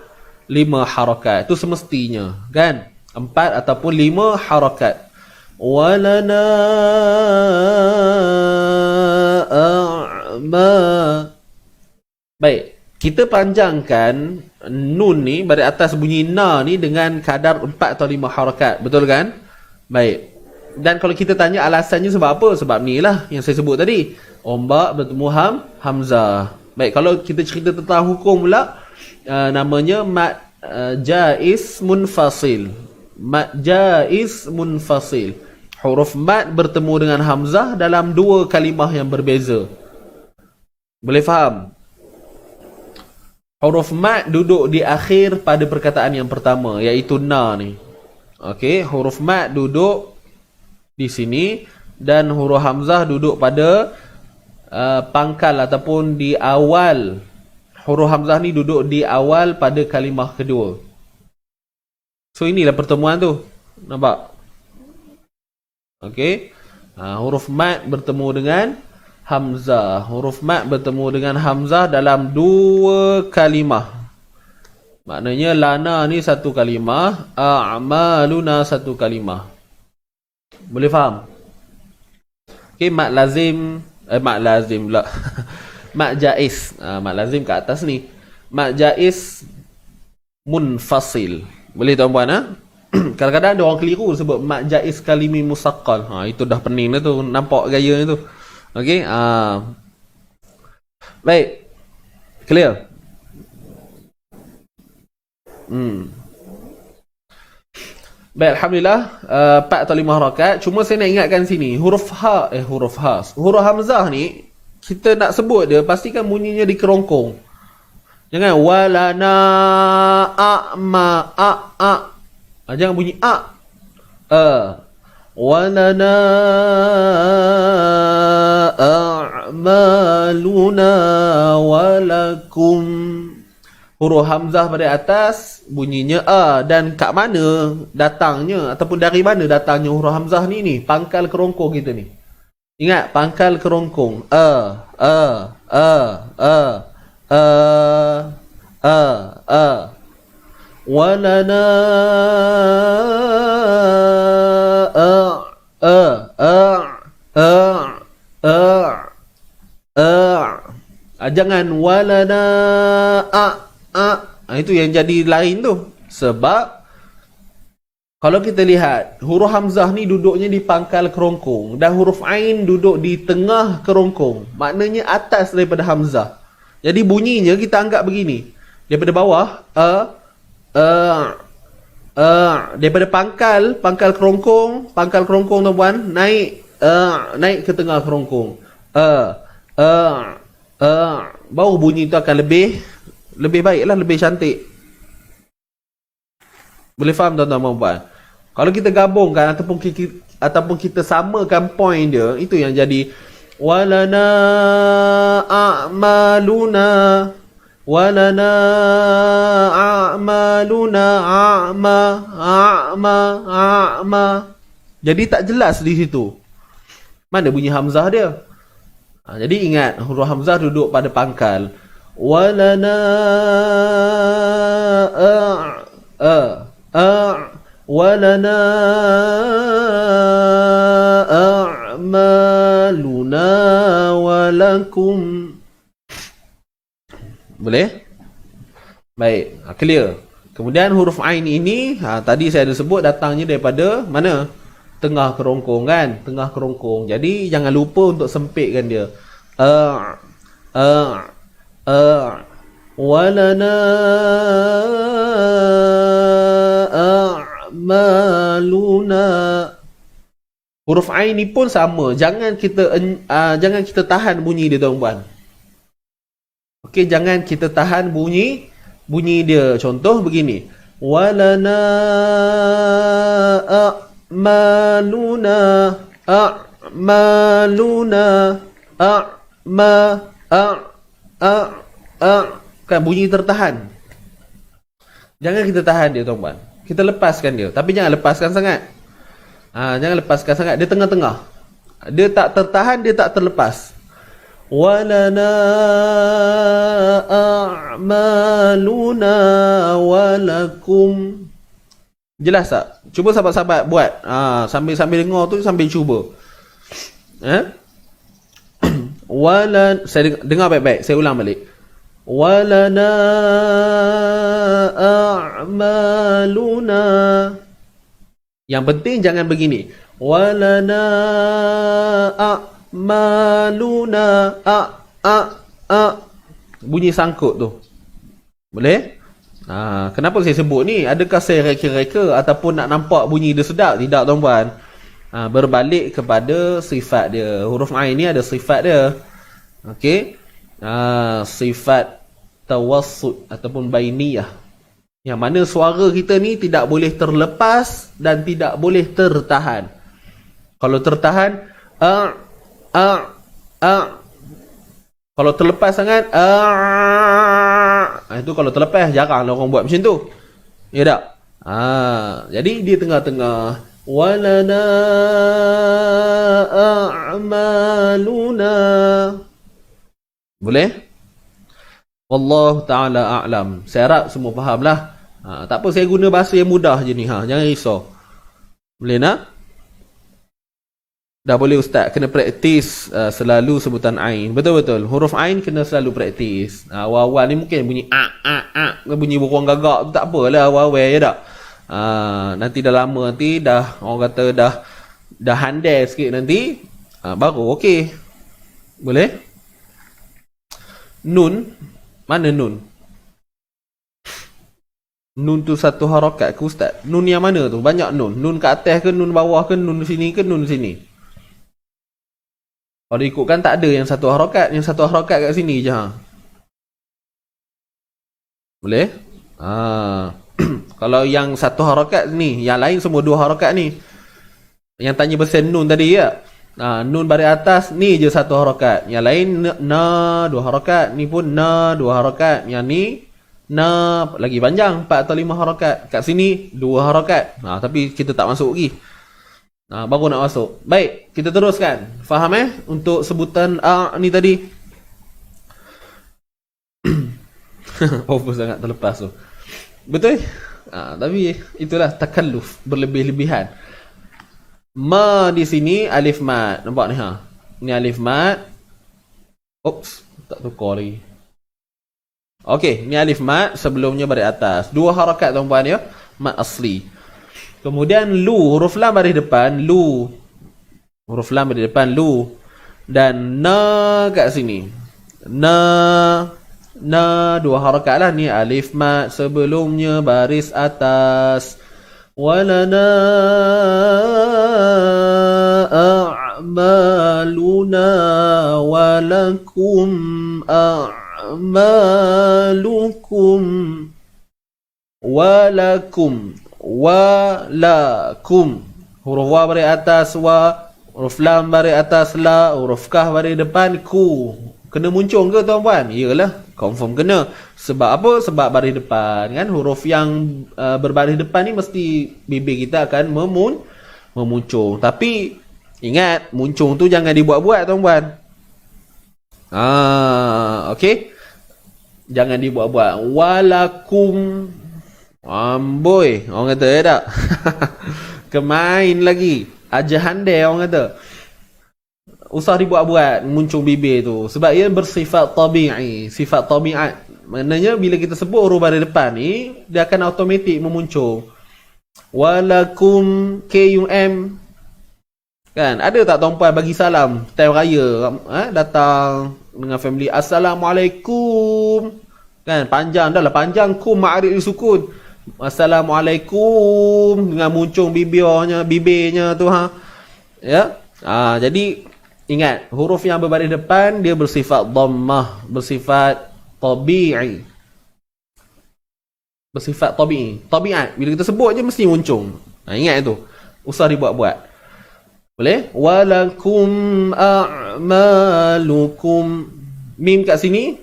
5 harakat. Itu semestinya, kan? 4 ataupun 5 harakat. Walana a'ma. Baik, kita panjangkan nun ni dari atas bunyi na ni dengan kadar 4 atau 5 harakat. Betul kan? Baik. Dan kalau kita tanya alasannya sebab apa? Sebab ni lah yang saya sebut tadi. Ombak bertemu hamzah. Baik, kalau kita cerita tentang hukum pula, namanya mad jaiz munfasil. Mad jaiz munfasil. Huruf mad bertemu dengan hamzah dalam 2 kalimah yang berbeza. Boleh faham? Huruf mad duduk di akhir pada perkataan yang pertama, iaitu na ni. Okey, huruf mad duduk di sini dan huruf hamzah duduk pada pangkal ataupun di awal. Huruf hamzah ni duduk di awal pada kalimah kedua. So inilah pertemuan tu. Nampak? Okey. Huruf mad bertemu dengan hamzah. Huruf mad bertemu dengan hamzah dalam 2 kalimah. Maknanya lana ni 1 kalimah, a'maluna 1 kalimah. Boleh faham? Okey, mad lazim, mad lazim pula. Mad jaiz. Mad lazim kat atas ni. Mad jaiz munfasil. Boleh tuan-puan ha? Kadang-kadang ada orang keliru sebut mad jaiz kalimi musaqqal. Itu dah pening dah tu, nampak gaya ni tu. Okey, baik. Clear? Baik, alhamdulillah, 4 atau 5 harakat. Cuma saya nak ingatkan sini, huruf hamzah ni kita nak sebut dia, pastikan bunyinya dikerongkong. Jangan walana a'ma jangan bunyi walana a'maluna walakum. Huruf hamzah pada atas bunyinya dan kat mana datangnya ataupun dari mana datangnya huruf hamzah ni pangkal kerongkong kita ni. Ingat, pangkal kerongkong. Walana jangan walana itu yang jadi lain tu. Sebab kalau kita lihat, huruf hamzah ni duduknya di pangkal kerongkong dan huruf ain duduk di tengah kerongkong. Maknanya atas daripada hamzah. Jadi bunyinya kita anggap begini. Daripada bawah daripada pangkal kerongkong tuan-puan, naik ke tengah kerongkong. Baru bunyi tu akan lebih baiklah, lebih cantik. Boleh faham tuan-tuan dan puan? Kalau kita gabungkan ataupun kita samakan point dia, itu yang jadi walana a'maluna a'ma. Jadi tak jelas di situ mana bunyi hamzah dia. Jadi ingat, huruf hamzah duduk pada pangkal. walana walana a'maluna walakum. Boleh? Baik, clear. Kemudian huruf Ain ini, tadi saya ada sebut datangnya daripada mana? Tengah kerongkong kan? Tengah kerongkong. Jadi jangan lupa untuk sempitkan dia. Walana a'maluna. Huruf Ain ni pun sama. Jangan kita tahan bunyi dia, tuan-puan. Okey, jangan kita tahan bunyi dia. Contoh begini. Walana a'maluna kan bunyi tertahan. Jangan kita tahan dia, tuan-puan. Kita lepaskan dia. Tapi jangan lepaskan sangat. Jangan lepaskan sangat. Dia tengah-tengah. Dia tak tertahan, dia tak terlepas. Walana a'maluna walakum. Jelas tak? Cuba sahabat-sahabat buat. Sambil dengar tu sambil cuba. Saya dengar baik-baik. Saya ulang balik. Walana a'maluna. Yang penting jangan begini. Walana a'maluna bunyi sangkut tu. Boleh? Kenapa saya sebut ni? Adakah saya reka-reka ataupun nak nampak bunyi dia sedap? Tidak, tuan-puan. Berbalik kepada sifat dia. Huruf Ain ni ada sifat dia. Okey. Sifat tawassut ataupun bainiyah. Yang mana suara kita ni tidak boleh terlepas dan tidak boleh tertahan. Kalau tertahan kalau terlepas sangat itu kalau terlepas jaranglah orang buat macam tu. Ya tak? Jadi dia tengah-tengah. Walana a'maluna. Boleh? Wallahu ta'ala a'lam. Saya harap semua faham lah. Tak apa, saya guna bahasa yang mudah je ni. Jangan risau. Boleh nak? Dah boleh ustaz, kena praktis selalu sebutan Ain. Betul-betul. Huruf Ain kena selalu praktis. Awal-awal ni mungkin bunyi bunyi burung gagak. Tak apalah awal-awal ya tak? Nanti dah lama nanti dah orang kata dah handai sikit nanti baru okey. Boleh? Nun. Mana nun? Nun tu satu harakat ke ustaz? Nun yang mana tu? Banyak nun. Nun kat atas ke, nun bawah ke, nun sini ke, nun sini? Kalau ikutkan tak ada yang satu harakat. Yang satu harakat kat sini je. Boleh? Kalau yang satu harakat ni, yang lain semua dua harakat ni. Yang tanya pasal nun tadi ya. Nun baris atas ni je satu harakat. Yang lain na dua harakat. Ni pun na dua harakat. Yang ni na lagi panjang 4 atau 5 harakat. Kat sini 2 harakat. Tapi kita tak masuk lagi. Baru nak masuk. Baik, kita teruskan. Faham untuk sebutan ni tadi? Apa sangat terlepas tu. Betul? Tapi itulah takalluf, berlebih-lebihan. Ma di sini alif mat. Nampak ni Ni alif mat. Oops, tak tukar lagi. Okey, ni alif mat, sebelumnya baris atas. 2 harakat tuan-puan ya. Mat asli. Kemudian lu, huruf lam baris depan, lu. Huruf lam baris depan, lu. Dan na kat sini. Na 2 harakat lah ni. Alif mat, sebelumnya baris atas. Walana a'maluna walakum a'malukum. Walakum. Walakum. Huruf wa baris atas wa, huruf lam baris atas la, huruf kaf baris depan ku. Kena muncung ke tuan-puan? Iyalah, confirm kena. Sebab apa? Sebab baris depan kan, huruf yang berbaris depan ni mesti bibir kita akan memuncung. Tapi ingat, muncung tu jangan dibuat-buat tuan-puan. Okey. Jangan dibuat-buat. Walakum. Amboi, orang kata ya tak? Kemain lagi. Aja handai orang kata. Usah dibuat-buat muncung bibir tu. Sebab ia bersifat tabi'i. Sifat tabi'at. Maknanya bila kita sebut huruf baris depan ni, dia akan automatik memuncung. Walakum KUM. Kan? Ada tak tuan-puan bagi salam time raya? Datang dengan family. Assalamualaikum. Kan? Panjang. Dah lah panjang. Kum ma'arid sukun. Assalamualaikum. Dengan muncung bibirnya tu. Ya? Jadi ingat, huruf yang berbaris depan dia bersifat dhammah, bersifat tabi'i. Bersifat tabi'i. Tabi'at. Bila kita sebut je mesti muncung. Ingat itu. Usah dibuat-buat. Boleh? Walakum a'malukum. Mim kat sini.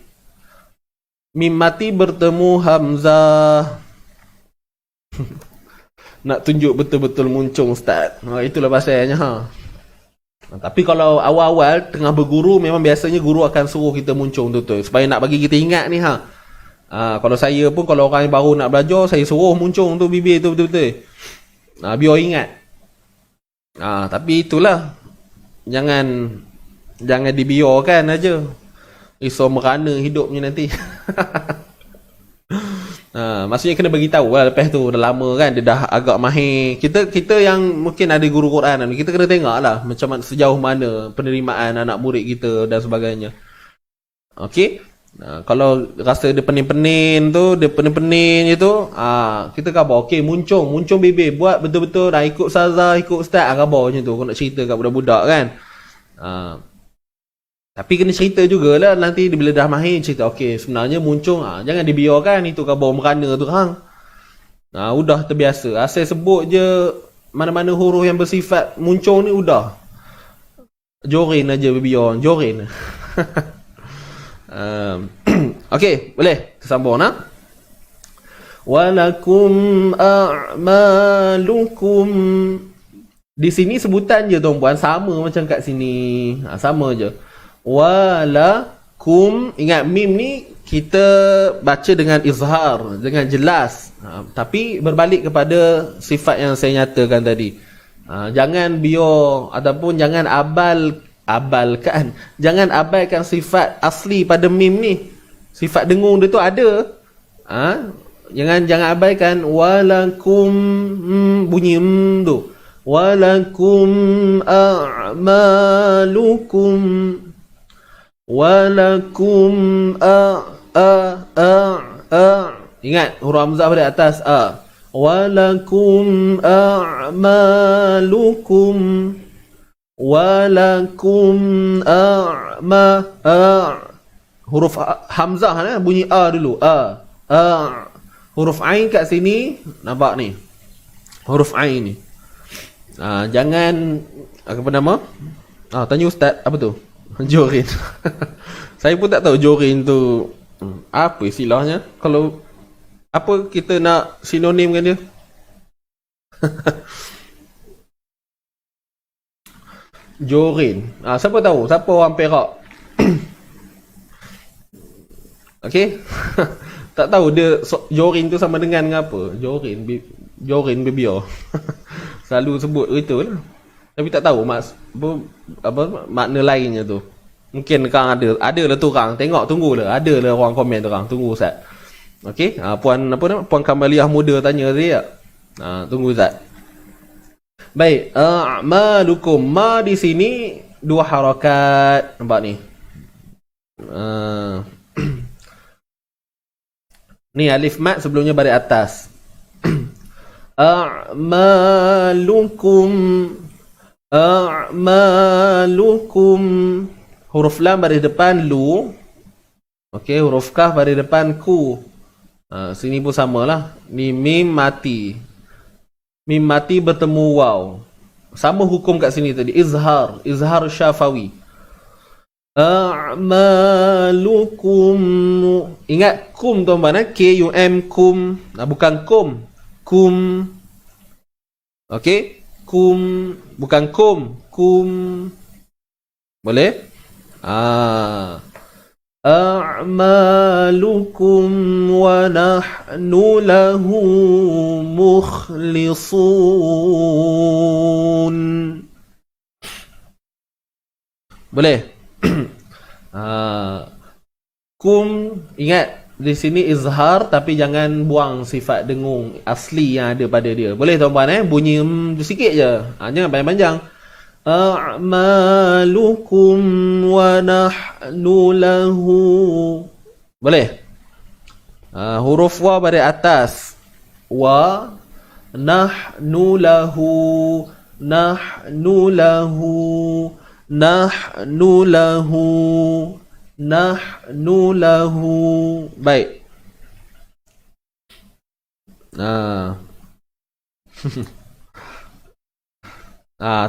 Mim mati bertemu hamzah. Nak tunjuk betul-betul muncung ustaz. Itulah pasalnya. Tapi kalau awal-awal tengah berguru, memang biasanya guru akan suruh kita muncung betul-betul supaya nak bagi kita ingat ni. Kalau saya pun, kalau orang yang baru nak belajar, saya suruh muncung tu bibir tu betul-betul. Biar ingat. Tapi itulah, jangan dibiarkan aja. Risau merana hidupnya nanti. Maksudnya kena bagi tahu lah lepas tu. Dah lama kan, dia dah agak mahir. Kita yang mungkin ada guru Quran, kita kena tengok lah macam mana, sejauh mana penerimaan anak murid kita dan sebagainya. Okey. Kalau rasa dia pening-pening tu, kita khabar, okey, muncung bibir, buat betul-betul, ikut Ustazah, ikut Ustaz, khabar macam tu. Kau nak cerita kat budak-budak kan. Tapi kena cerita jugalah nanti bila dah mahir, cerita, okey, sebenarnya muncung, jangan dibiarkan itu khabar merana tu hang. Udah terbiasa. Asal sebut je mana-mana huruf yang bersifat muncung ni, udah. Jorin aja biar, jorin. Okey, boleh tersambung nak? Walakum a'malukum. Di sini sebutan je tuan-puan sama macam kat sini. Sama je. Walakum. Ingat mim ni kita baca dengan izhar, dengan jelas. Tapi berbalik kepada sifat yang saya nyatakan tadi. Jangan biar ataupun jangan abalkan. Jangan abaikan sifat asli pada mim ni. Sifat dengung dia tu ada. Jangan abaikan. Walakum bunyi tu. Walakum a'malukum. Walakum ingat huruf hamzah pada atas Walakum a'malukum. Walakum huruf hamzah bunyi dulu. Huruf ain kat sini, nampak ni. Huruf ain ni. Jangan apa nama? Tanya ustaz apa tu? Jorin. Saya pun tak tahu jorin tu apa istilahnya. Kalau apa kita nak sinonim kan dia? Jorin. Siapa tahu? Siapa orang Perak? Okey. Tak tahu dia jorin tu sama dengan apa? Jorin bebia. Selalu sebut itu lah. Tapi tak tahu apa makna lainnya tu. Mungkin kang ada lah tu orang. Tunggulah. Ada lah orang komen tu orang. Tunggu Ustaz. Okey, puan Kamaliah muda tanya tadi tak? Tunggu Ustaz. Baik, a'malukum. Ma di sini dua harakat. Nampak ni. Ni alif mat sebelumnya baris atas. A'malukum. A'malukum. Huruf lam baris depan lu. Okey, huruf kaf baris depan ku. Sini pun samalah. Ni mim mati. Mim mati bertemu waw. Sama hukum kat sini tadi. Izhar syafawi. A'malukum. Ingat kum tuan-tuan, K-U-M, kum. Bukan kum. Kum. Okey? Kum. Bukan kum. Kum. Boleh? أعمالكم ونحن له مخلصون. Boleh? Kum, ingat di sini izhar tapi jangan buang sifat dengung asli yang ada pada dia. Boleh tuan-puan bunyi sikit je. Jangan panjang-panjang. A'malukum wa nahnu lahu. Boleh? Huruf wa pada atas. Wa nahnu lahu. Nahnu lahu. Nahnu lahu. Nahnu lahu. Baik.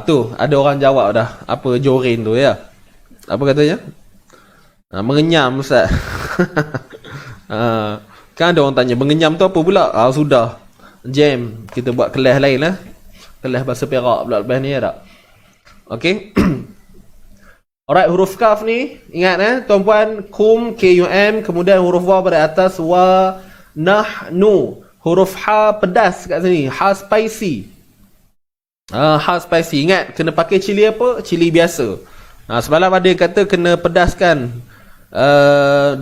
Tu ada orang jawab dah. Apa jorin tu ya? Apa katanya? Mengenyam Ustaz. Kan ada orang tanya mengenyam tu apa pula? Sudah. Jam. Kita buat kelas lain lah. Kelas bahasa Perak pula lepas ni ya tak? Okey. Alright, huruf kaf ni, ingat tuan-puan, kum, K-U-M, kemudian huruf wa pada atas, wa, nahnu. Huruf ha pedas kat sini, ha spicy. Ha spicy, ingat, kena pakai cili apa? Cili biasa. Semalam ada yang kata kena pedaskan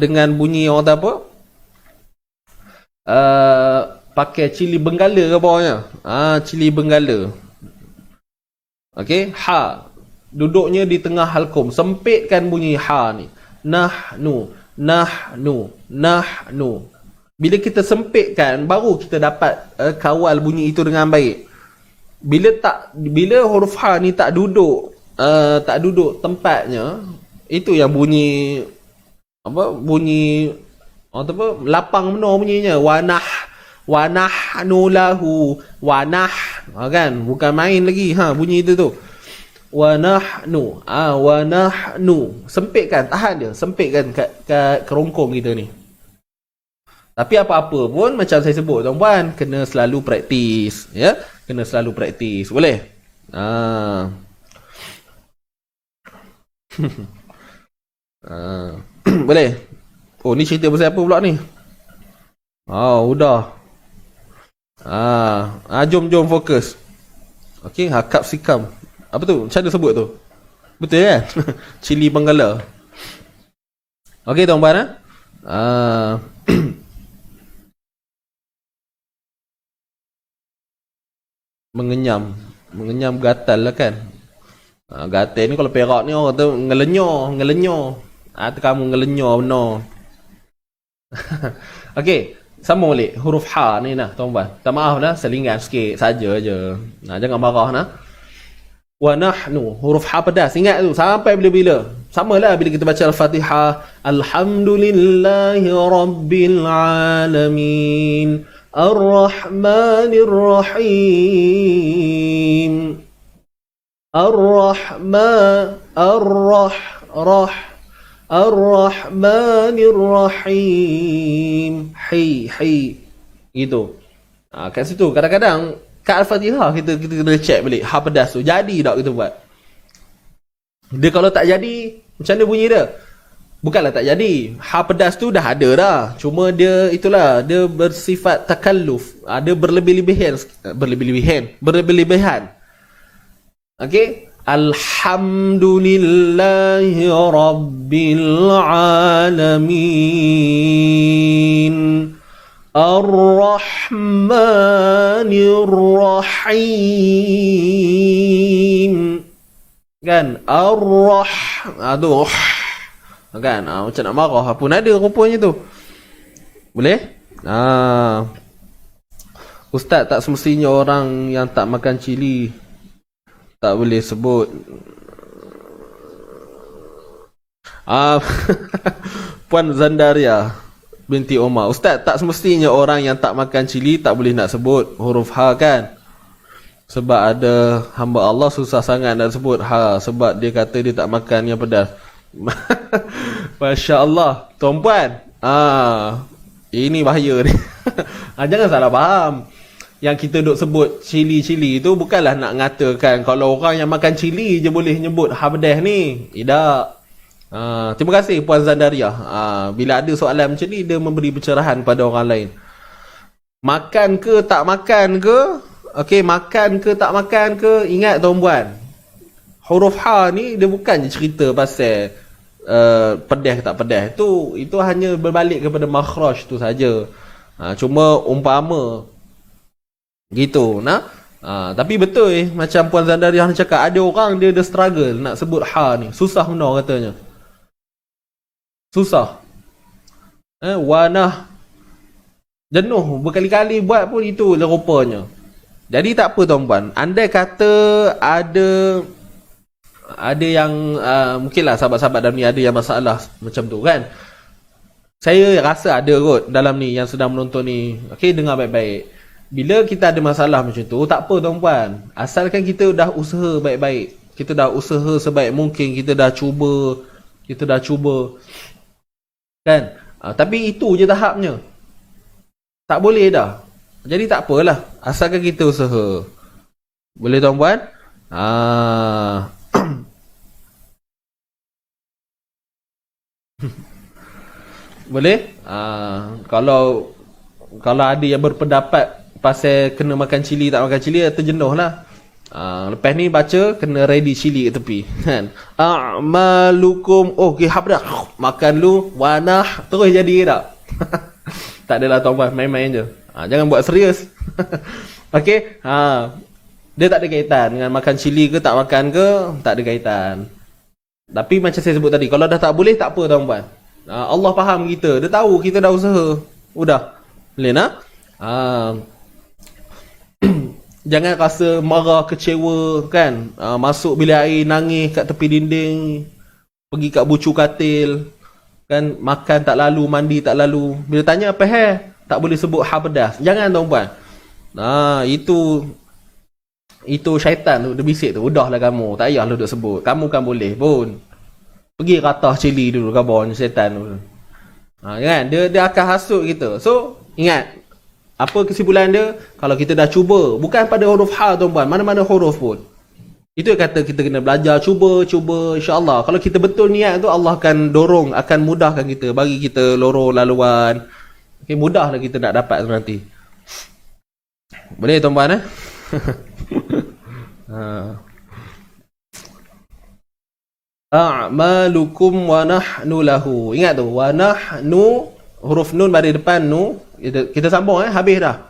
dengan bunyi orang tak apa? Pakai cili benggala ke bawahnya? Cili benggala. Okey, ha. Duduknya di tengah halkum. Sempitkan bunyi ha ni. Nahnu. Nahnu. Nahnu. Bila kita sempitkan, baru kita dapat kawal bunyi itu dengan baik. Bila huruf ha ni tak duduk tempatnya, itu yang bunyi bunyi lapang benar bunyinya. Wanahnu lahu. Kan? Bukan main lagi bunyi itu tu. Wa nahnu. Sempitkan, tahan dia. Sempitkan kat kerongkong kita ni. Tapi apa-apa pun macam saya sebut tuan-puan, kena selalu praktis, ya. Kena selalu praktis. Boleh? Boleh? Oh, ni cerita pasal apa pula ni? Udah. Jom fokus. Okey, kapsikam. Apa tu? Macam mana sebut tu? Betul kan? Cili benggala. Okey tuan-puan Mengenyam gatal lah kan. Gatal ni kalau Perak ni orang tu ngelenyor. Kamu ngelenyor benar. Okey, sambung balik huruf ha ni tuan-puan. Tak maaf selingan sikit saja je. Jangan marah Wa nahnu, huruf ha pedas. Ingat tu sampai bila-bila. Samalah bila kita baca Al-Fatihah. Alhamdulillahi Rabbil Alamin. Ar-Rahmanir Rahim. Ar-Rahmanir Rahim. Hi. Gitu. Kat situ kadang-kadang kat Al-Fatihah kita kena check balik ha pedas tu jadi tak kita buat. Dia kalau tak jadi, macam mana bunyi dia? Bukanlah tak jadi, ha pedas tu dah ada dah, cuma dia itulah, dia bersifat takalluf, ada berlebih-lebihan. Okey, alhamdulillahi rabbil alamin. Ar-Rahmanir Rahim. Kan? Aduh. Kan? Macam nak marah pun ada rupanya tu. Boleh? Ustaz, tak semestinya orang yang tak makan cili tak boleh sebut. Puan Zandaria binti Omar, Ustaz, tak semestinya orang yang tak makan cili tak boleh nak sebut huruf ha kan? Sebab ada hamba Allah susah sangat nak sebut ha, sebab dia kata dia tak makan yang pedas. Masya Allah, tuan-puan, ini bahaya ni. Jangan salah faham. Yang kita duk sebut cili-cili tu bukanlah nak ngatakan kalau orang yang makan cili je boleh nyebut ha pedas ni. Tidak. Terima kasih Puan Zandaria. Bila ada soalan macam ni, dia memberi pencerahan pada orang lain. Makan ke tak makan ke, okey, makan ke tak makan ke, ingat tuan-puan, huruf ha ni dia bukan je cerita pasal pedih ke tak pedih. Itu hanya berbalik kepada makhraj tu saja. Cuma umpama gitu. Tapi betul macam Puan Zandaria cakap, ada orang dia struggle nak sebut ha ni, susah benar katanya. Susah. Wanah, jenuh berkali-kali buat pun itu rupanya. Jadi tak apa tuan-puan, andai kata ada yang mungkinlah sahabat-sahabat dalam ni ada yang masalah macam tu kan. Saya rasa ada kot dalam ni yang sedang menonton ni. Okey, dengar baik-baik. Bila kita ada masalah macam tu, tak apa tuan-puan, asalkan kita dah usaha baik-baik, kita dah usaha sebaik mungkin, kita dah cuba kan. Tapi itu je tahapnya, tak boleh dah. Jadi tak apalah, asalkan kita usaha. Boleh tuan-puan? Boleh? Kalau ada yang berpendapat pasal kena makan cili tak makan cili, terjenuh lah. Lepas ni baca kena ready cili kat tepi kan. A'malukum, okey hap dah, makan lu, wanah, terus jadi tak? Tak adalah tuan-puan, main-main je. Jangan buat serius. Okey, dia tak ada kaitan dengan makan cili ke tak makan ke, tak ada kaitan. Tapi macam saya sebut tadi, kalau dah tak boleh tak apa tuan-puan. Allah faham kita, dia tahu kita dah usaha. Udah. Boleh nak? Jangan rasa marah, kecewa kan. Masuk bilik air, nangis kat tepi dinding, pergi kat bucu katil kan, makan tak lalu, mandi tak lalu. Bila tanya apa tak boleh sebut ha pedas. Jangan tuan-puan. Itu syaitan tu, dia bisik tu. Udahlah kamu, tak payahlah duk sebut. Kamu kan boleh pun. Pergi ratah cili dulu kawan syaitan tu. Kan? Dia akan hasut kita. So, ingat, apa kesimpulan dia? Kalau kita dah cuba, bukan pada huruf ha tuan-puan, mana-mana huruf pun. Itu yang kata kita kena belajar, cuba insya-Allah. Kalau kita betul niat tu, Allah akan dorong, akan mudahkan kita, bagi kita lorong laluan. Okay, mudahlah kita nak dapat tu nanti. Boleh tuan-puan A'malukum wa nahnu lahu. Ingat tu, wa nahnu, huruf nun pada depan nu. Kita sambung habis dah.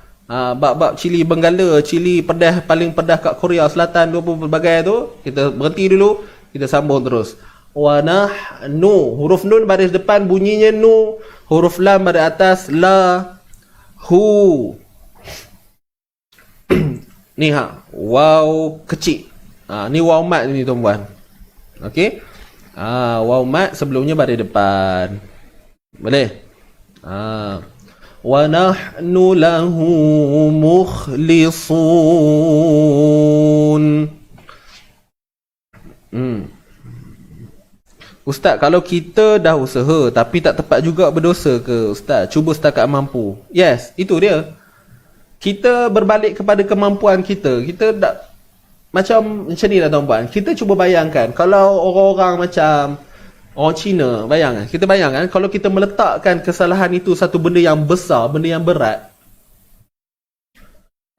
Bab-bab cili Benggala, cili pedas, paling pedas kat Korea Selatan, 20 pelbagai tu, kita berhenti dulu, kita sambung terus. Wa nahnu, huruf nun baris depan bunyinya nu, huruf lam pada atas la, hu. Ni waw kecil. Ni waw mat ni tuan-puan. Okey. Waw mat sebelumnya baris depan. Boleh? Wa nahnu lahu mukhlisun. Ustaz, kalau kita dah usaha tapi tak tepat juga berdosa ke Ustaz? Cuba setakat mampu. Yes, itu dia. Kita berbalik kepada kemampuan kita. Kita tak macam ni lah tuan-puan. Kita cuba bayangkan kalau orang-orang macam orang Cina, kita bayangkan kalau kita meletakkan kesalahan itu satu benda yang besar, benda yang berat.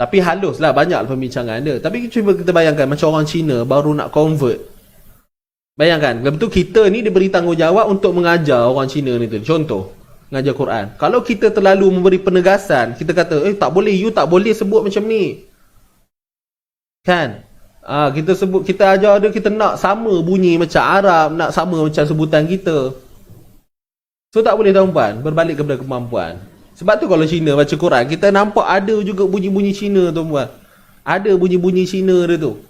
Tapi halus lah, banyak pembincangan dia. Tapi cuba kita bayangkan macam orang Cina baru nak convert. Bayangkan, betul kita ni diberi tanggungjawab untuk mengajar orang Cina ni tu. Contoh, mengajar Quran. Kalau kita terlalu memberi penegasan, kita kata, tak boleh, you tak boleh sebut macam ni. Kan? Kita sebut, kita ajar dia, kita nak sama bunyi macam Arab, nak sama macam sebutan kita. So tak boleh tuan-puan, berbalik kepada kemampuan. Sebab tu kalau Cina baca Quran, kita nampak ada juga bunyi-bunyi Cina tuan-puan. Ada bunyi-bunyi Cina dia tu.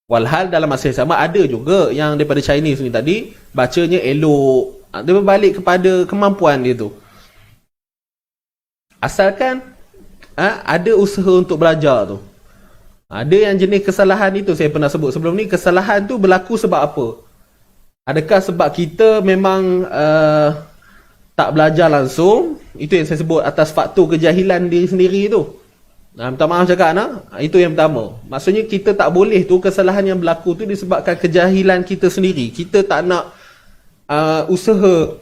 Walhal dalam masa yang sama ada juga yang daripada Chinese ni tadi, bacanya elok. Dia berbalik kepada kemampuan dia tu. Asalkan ada usaha untuk belajar tu. Ada yang jenis kesalahan itu saya pernah sebut sebelum ni. Kesalahan tu berlaku sebab apa? Adakah sebab kita memang tak belajar langsung? Itu yang saya sebut atas faktor kejahilan diri sendiri tu. Minta maaf cakap itu yang pertama. Maksudnya kita tak boleh tu, kesalahan yang berlaku tu disebabkan kejahilan kita sendiri. Kita tak nak usaha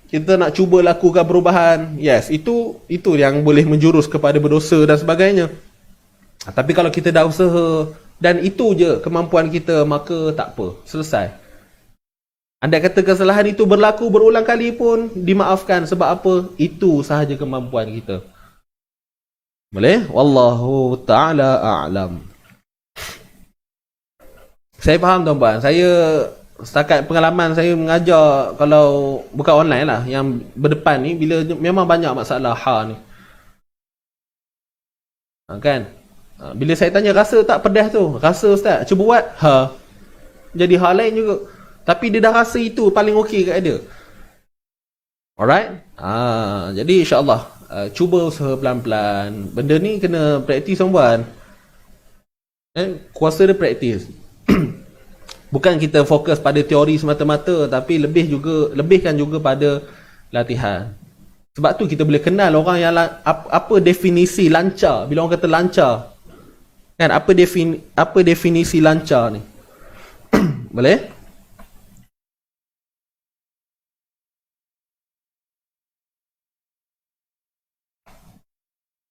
kita nak cuba lakukan perubahan, yes, itu yang boleh menjurus kepada berdosa dan sebagainya. Tapi kalau kita dah usaha dan itu je kemampuan kita, maka tak apa, selesai. Andai kata kesalahan itu berlaku berulang kali pun dimaafkan. Sebab apa? Itu sahaja kemampuan kita. Boleh? Wallahu ta'ala a'lam. Saya faham tuan-puan. Saya setakat pengalaman saya mengajar, kalau bukan online lah, yang berdepan ni, bila memang banyak masalah ni. Kan? Bila saya tanya, rasa tak pedas tu? Rasa ustaz, cuba buat. Jadi hal lain juga. Tapi dia dah rasa itu paling okey kat dia. Alright? Jadi insyaAllah, cuba usaha pelan-pelan. Benda ni kena praktis tuan-puan. Kuasa dia praktis. Bukan kita fokus pada teori semata-mata, tapi lebihkan juga pada latihan. Sebab tu kita boleh kenal orang yang apa definisi lancar. Bila orang kata lancar, kan, apa definisi lancar ni? Boleh?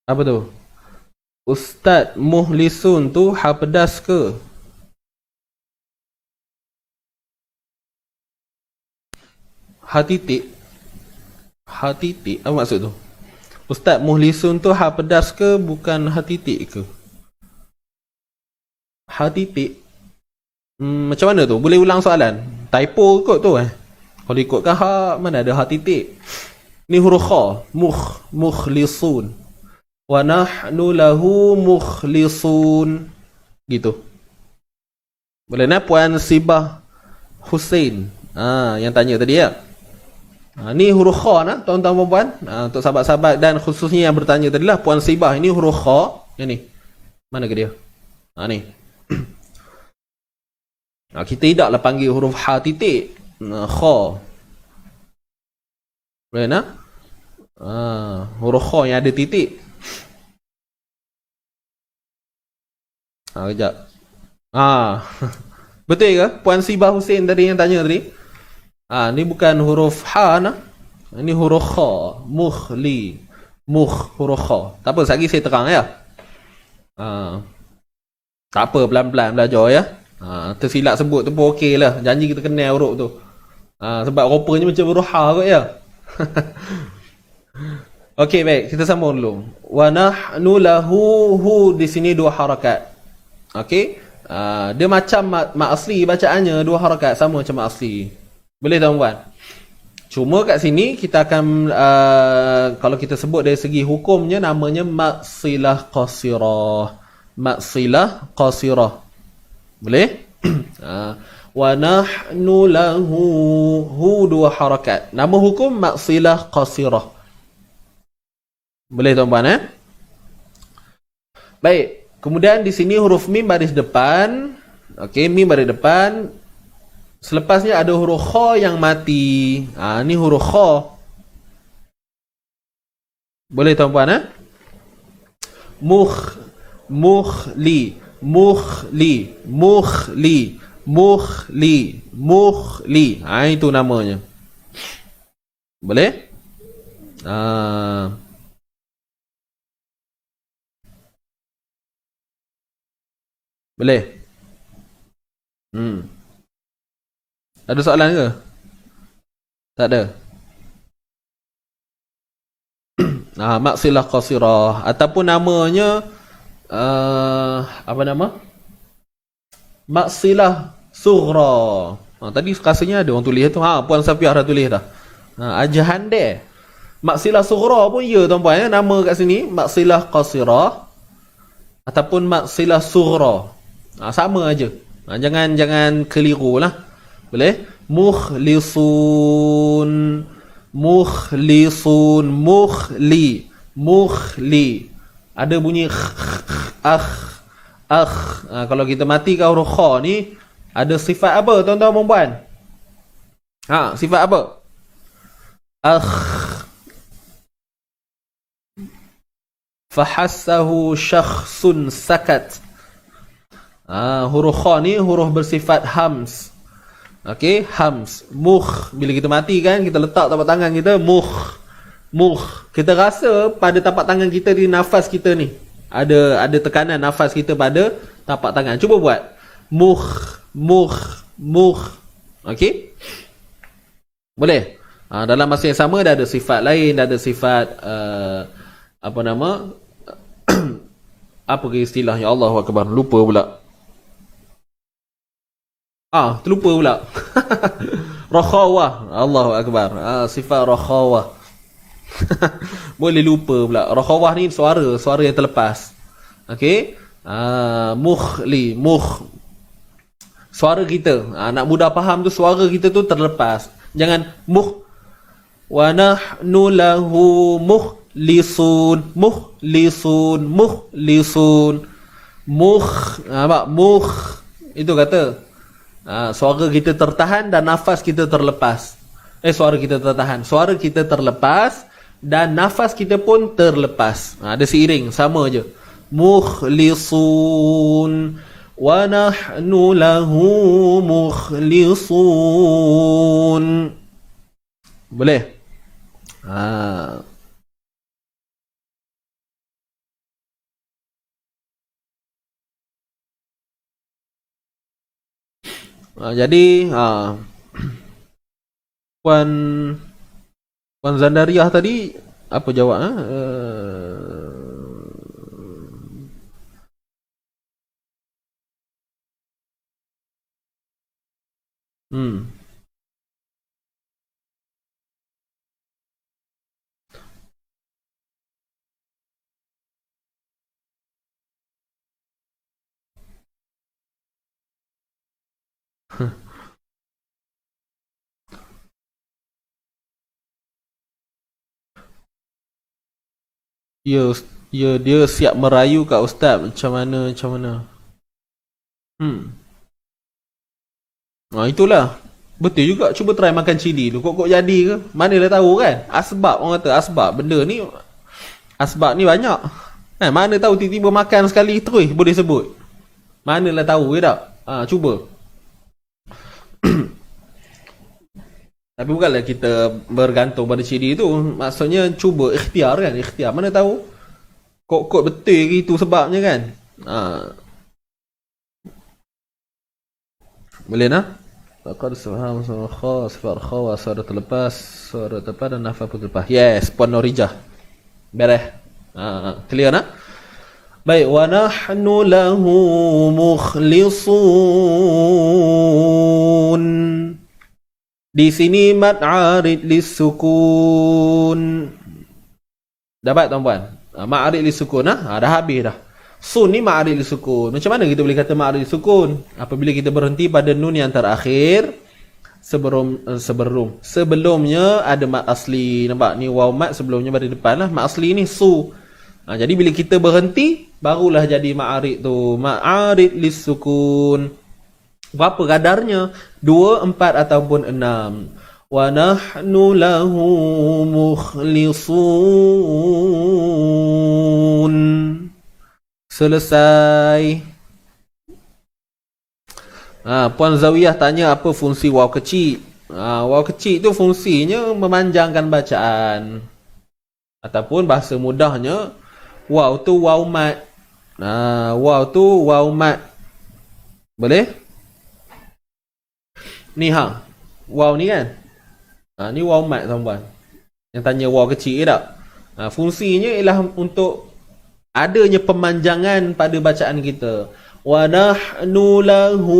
Apa tu? Ustaz Muhlisun tu hal pedas ke? Hatitik, apa maksud tu? Ustaz Muhlisun tu hal pedas ke, bukan hatitik ke? Hatitik, macam mana tu? Boleh ulang soalan? Typo kot tu Kalau ikutkan mana ada hatitik? Ni huruf kha, mukhlisun. Wa nahnu lahu mukhlisun. Gitu. Boleh nak Puan Sibah Hussein? Yang tanya tadi ya. Ni huruf kha nah, tuan-tuan dan puan. Untuk sahabat-sahabat dan khususnya yang bertanya tadi lah, Puan Sibah, ini huruf kha. Yang ni. Mana ke dia? Ni. Kita tidaklah panggil huruf ha titik. Kha. Boleh nak? Huruf kha yang ada titik. Kejap. Betul ke? Puan Sibah Hussein tadi yang tanya tadi. Ni bukan huruf ha nah. Ini huruf kha. Huruf kha. Tak apa, sekali saya terang ya. Tak apa, pelan-pelan belajar ya. Tersilap sebut tu pun okey lah. Janji kita kenal huruf tu. Sebab rupanya macam huruf ha kot ya. Okey, baik, kita sambung dulu. Wa nahnu lahu, di sini dua harakat. Okey. Dia macam mak asli bacaannya, dua harakat, sama macam mak asli. Boleh tuan-puan? Cuma kat sini kita akan kalau kita sebut dari segi hukumnya, namanya maksilah qasirah. Maksilah qasirah. Boleh? Wa nahnu lahu, dua harakat. Nama hukum maksilah qasirah. Boleh tuan-puan Baik. Kemudian di sini huruf mim baris depan. Okey, mim baris depan. Selepasnya ada huruf kha yang mati. Ni huruf kha. Boleh tuan-puan mukhli. Itu namanya. Boleh? Boleh? Ada soalan ke? Tak ada. Maksilah qasirah ataupun namanya apa nama? Maksilah sughra. Tadi rasanya ada orang tulis tu. Puan Safiah dah tulis dah. Ajahan dia. Maksilah sughra pun ya tuan-puan nama kat sini maksilah qasirah ataupun maksilah sughra. Sama aja. Jangan keliru lah. Boleh? Mukhlisun, mukhli. Ada bunyi kalau kita matikan huruf kha ni, ada sifat apa tuan-tuan dan puan? Sifat apa? Fahassahu syakhsun sakat. Huruf kha ni huruf bersifat hams. Okey, hams. Mukh. Bila kita mati kan, kita letak tapak tangan kita, mukh. Mukh. Kita rasa pada tapak tangan kita di nafas kita ni. Ada tekanan nafas kita pada tapak tangan. Cuba buat. Mukh, mukh, mukh. Okey? Boleh? Dalam masa yang sama dah ada sifat lain, dah ada sifat apa nama? Apa ke istilahnya? Allahu akbar. Lupa pula. Terlupa pula. Rakhawah. Allahu akbar. Sifat rakhawah. Boleh lupa pula. Rakhawah ni suara yang terlepas. Okey? Mukhli, mukh. Suara kita. Nak mudah faham tu, suara kita tu terlepas. Jangan mukh. Wa nahnu lahu mukhlisun, mukhlisun, mukhlisun. Mukh. Nampak? Mukh. Itu kata. Suara kita tertahan dan nafas kita terlepas. Suara kita tertahan. Suara kita terlepas dan nafas kita pun terlepas. Ada seiring. Sama je. Mukhlisun. Wa nahnu lahu mukhlisun. Boleh? Jadi Puan Zandariah tadi apa jawab? Dia siap merayu kat ustaz. Macam mana? Itulah. Betul juga. Cuba try makan cili tu. Kok jadi ke? Manalah tahu kan? Asbab, orang kata asbab. Benda ni, asbab ni banyak. Mana tahu tiba-tiba makan sekali terus boleh sebut. Manalah tahu ke tak? Cuba. Tapi bukanlah kita bergantung pada cili tu. Maksudnya cuba ikhtiar kan. Ikhtiar. Mana tahu kok betul ke itu sebabnya kan. Boleh nak? Laqad subhanahu wa ta'ala sifat khawa, suara terlepas, suara tepat dan nafas pun terlepas. Yes, Puan Norijah. Beres. Clear nak? Baik, wa nahnu lahu mukhlisun. Di sini mad arid lisukun. Dapat tuan-puan? Ma'arid lisukun dah habis dah. Sun ni ma'arid lisukun. Macam mana kita boleh kata ma'arid lisukun? Apabila kita berhenti pada nun yang terakhir sebelumnya ada mad asli. Nampak? Ni waw mad sebelumnya pada depan lah. Mad asli ni su. Jadi bila kita berhenti barulah jadi ma'arid tu. Ma'arid lisukun. Berapa kadarnya? 2, 4 ataupun 6. Wa nahnu lahu mukhlisun. Selesai. Puan Zawiyah tanya apa fungsi waw kecil. Waw kecil tu fungsinya memanjangkan bacaan. Ataupun bahasa mudahnya waw tu waw mat. Waw tu waw mat. Boleh? Ni waw ni kan. Ni waw mat tuan-tuan. Yang tanya waw kecil tak? Fungsinya ialah untuk adanya pemanjangan pada bacaan kita. Wa nahnu lahu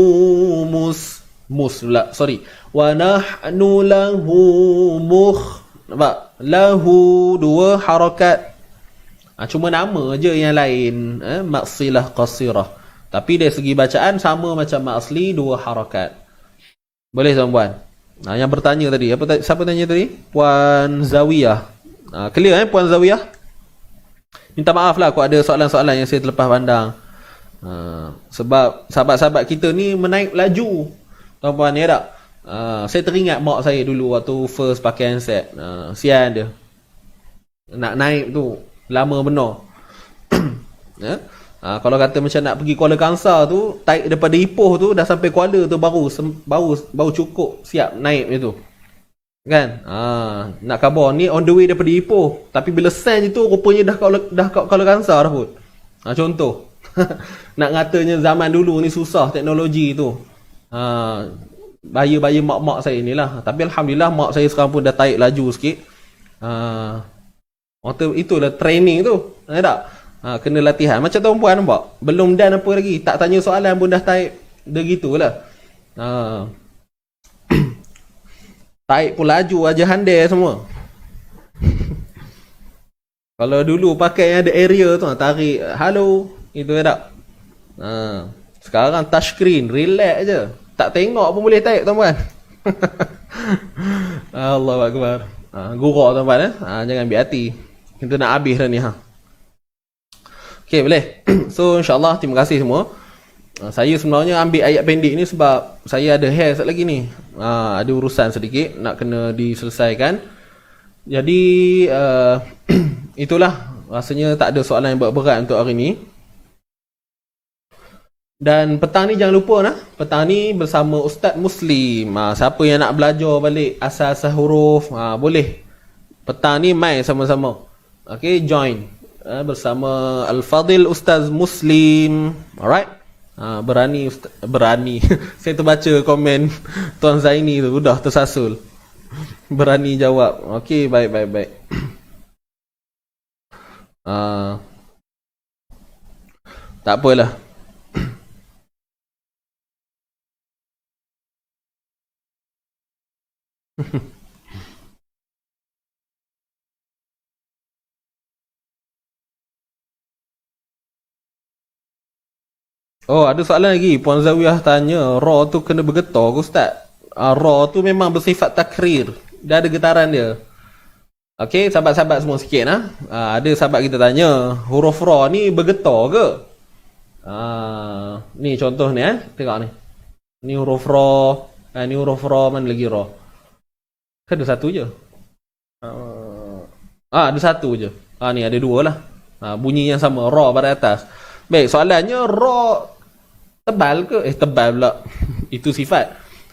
Wa nahnu lahu nampak? Lahu 2 harakat. Cuma nama je yang lain. Maksilah qasirah. Tapi dari segi bacaan sama macam mak asli 2 harakat. Boleh tuan-puan? Yang bertanya tadi, siapa tanya tadi? Puan Zawiyah. Clear Puan Zawiyah? Minta maaf lah kalau ada soalan-soalan yang saya terlepas pandang. Sebab sahabat-sahabat kita ni menaik laju. Tuan-puan ya tak? Saya teringat mak saya dulu waktu first pakai handset. Sian dia. Nak naik tu lama benar. Kalau kata macam nak pergi Kuala Kangsar tu, taik daripada Ipoh tu dah sampai Kuala tu baru cukup siap naik macam tu. Kan? Nak khabar ni on the way daripada Ipoh, tapi bila send je tu rupanya dah kat Kuala Kangsar dah pun. Contoh. Nak ngatanya zaman dulu ni susah teknologi tu. Bahaya-bahaya mak-mak saya ni lah. Tapi Alhamdulillah mak saya sekarang pun dah taik laju sikit. Itulah training tu. Tak? Kena latihan. Macam tuan puan nampak? Belum done apa lagi. Tak tanya soalan pun dah taik. Dia gitulah. Taik pun laju aja handai semua. Kalau dulu pakai yang ada area tu, tarik hello, itu tak. Sekarang touchscreen, relax je. Tak tengok pun boleh taik tuan-puan. Allahu akbar. Gurau tuan-puan jangan ambil hati. Kita nak habis dah ni Okey, boleh. So insya-Allah terima kasih semua. Saya sebenarnya ambil ayat pendek ni sebab saya ada hair sekejap lagi ni. Ada urusan sedikit nak kena diselesaikan. Jadi itulah, rasanya tak ada soalan yang berat untuk hari ni. Dan petang ni jangan lupa petang ni bersama Ustaz Muslim. Siapa yang nak belajar balik asas-asas huruf, boleh. Petang ni mai sama-sama. Okey, join bersama Al-Fadil Ustaz Muslim. Alright? Berani. Saya terbaca komen Tuan Zaini tu, dah tersasul. Berani jawab. Okey, baik. Tak apalah. Oh, ada soalan lagi. Puan Zawiyah tanya, ra tu kena bergetar ke Ustaz? Ra tu memang bersifat takrir. Dia ada getaran dia. Okey, sahabat-sahabat semua sikit ada sahabat kita tanya, huruf ra ni bergetar ke? Ni contoh ni tengok ni. Ni huruf ra, ni huruf ra, mana lagi ra? Kan ada satu je. Ada satu je. Ni ada dua lah. Bunyi yang sama, ra pada atas. Baik, soalannya ra tebal ke? Tebal pula. Itu sifat.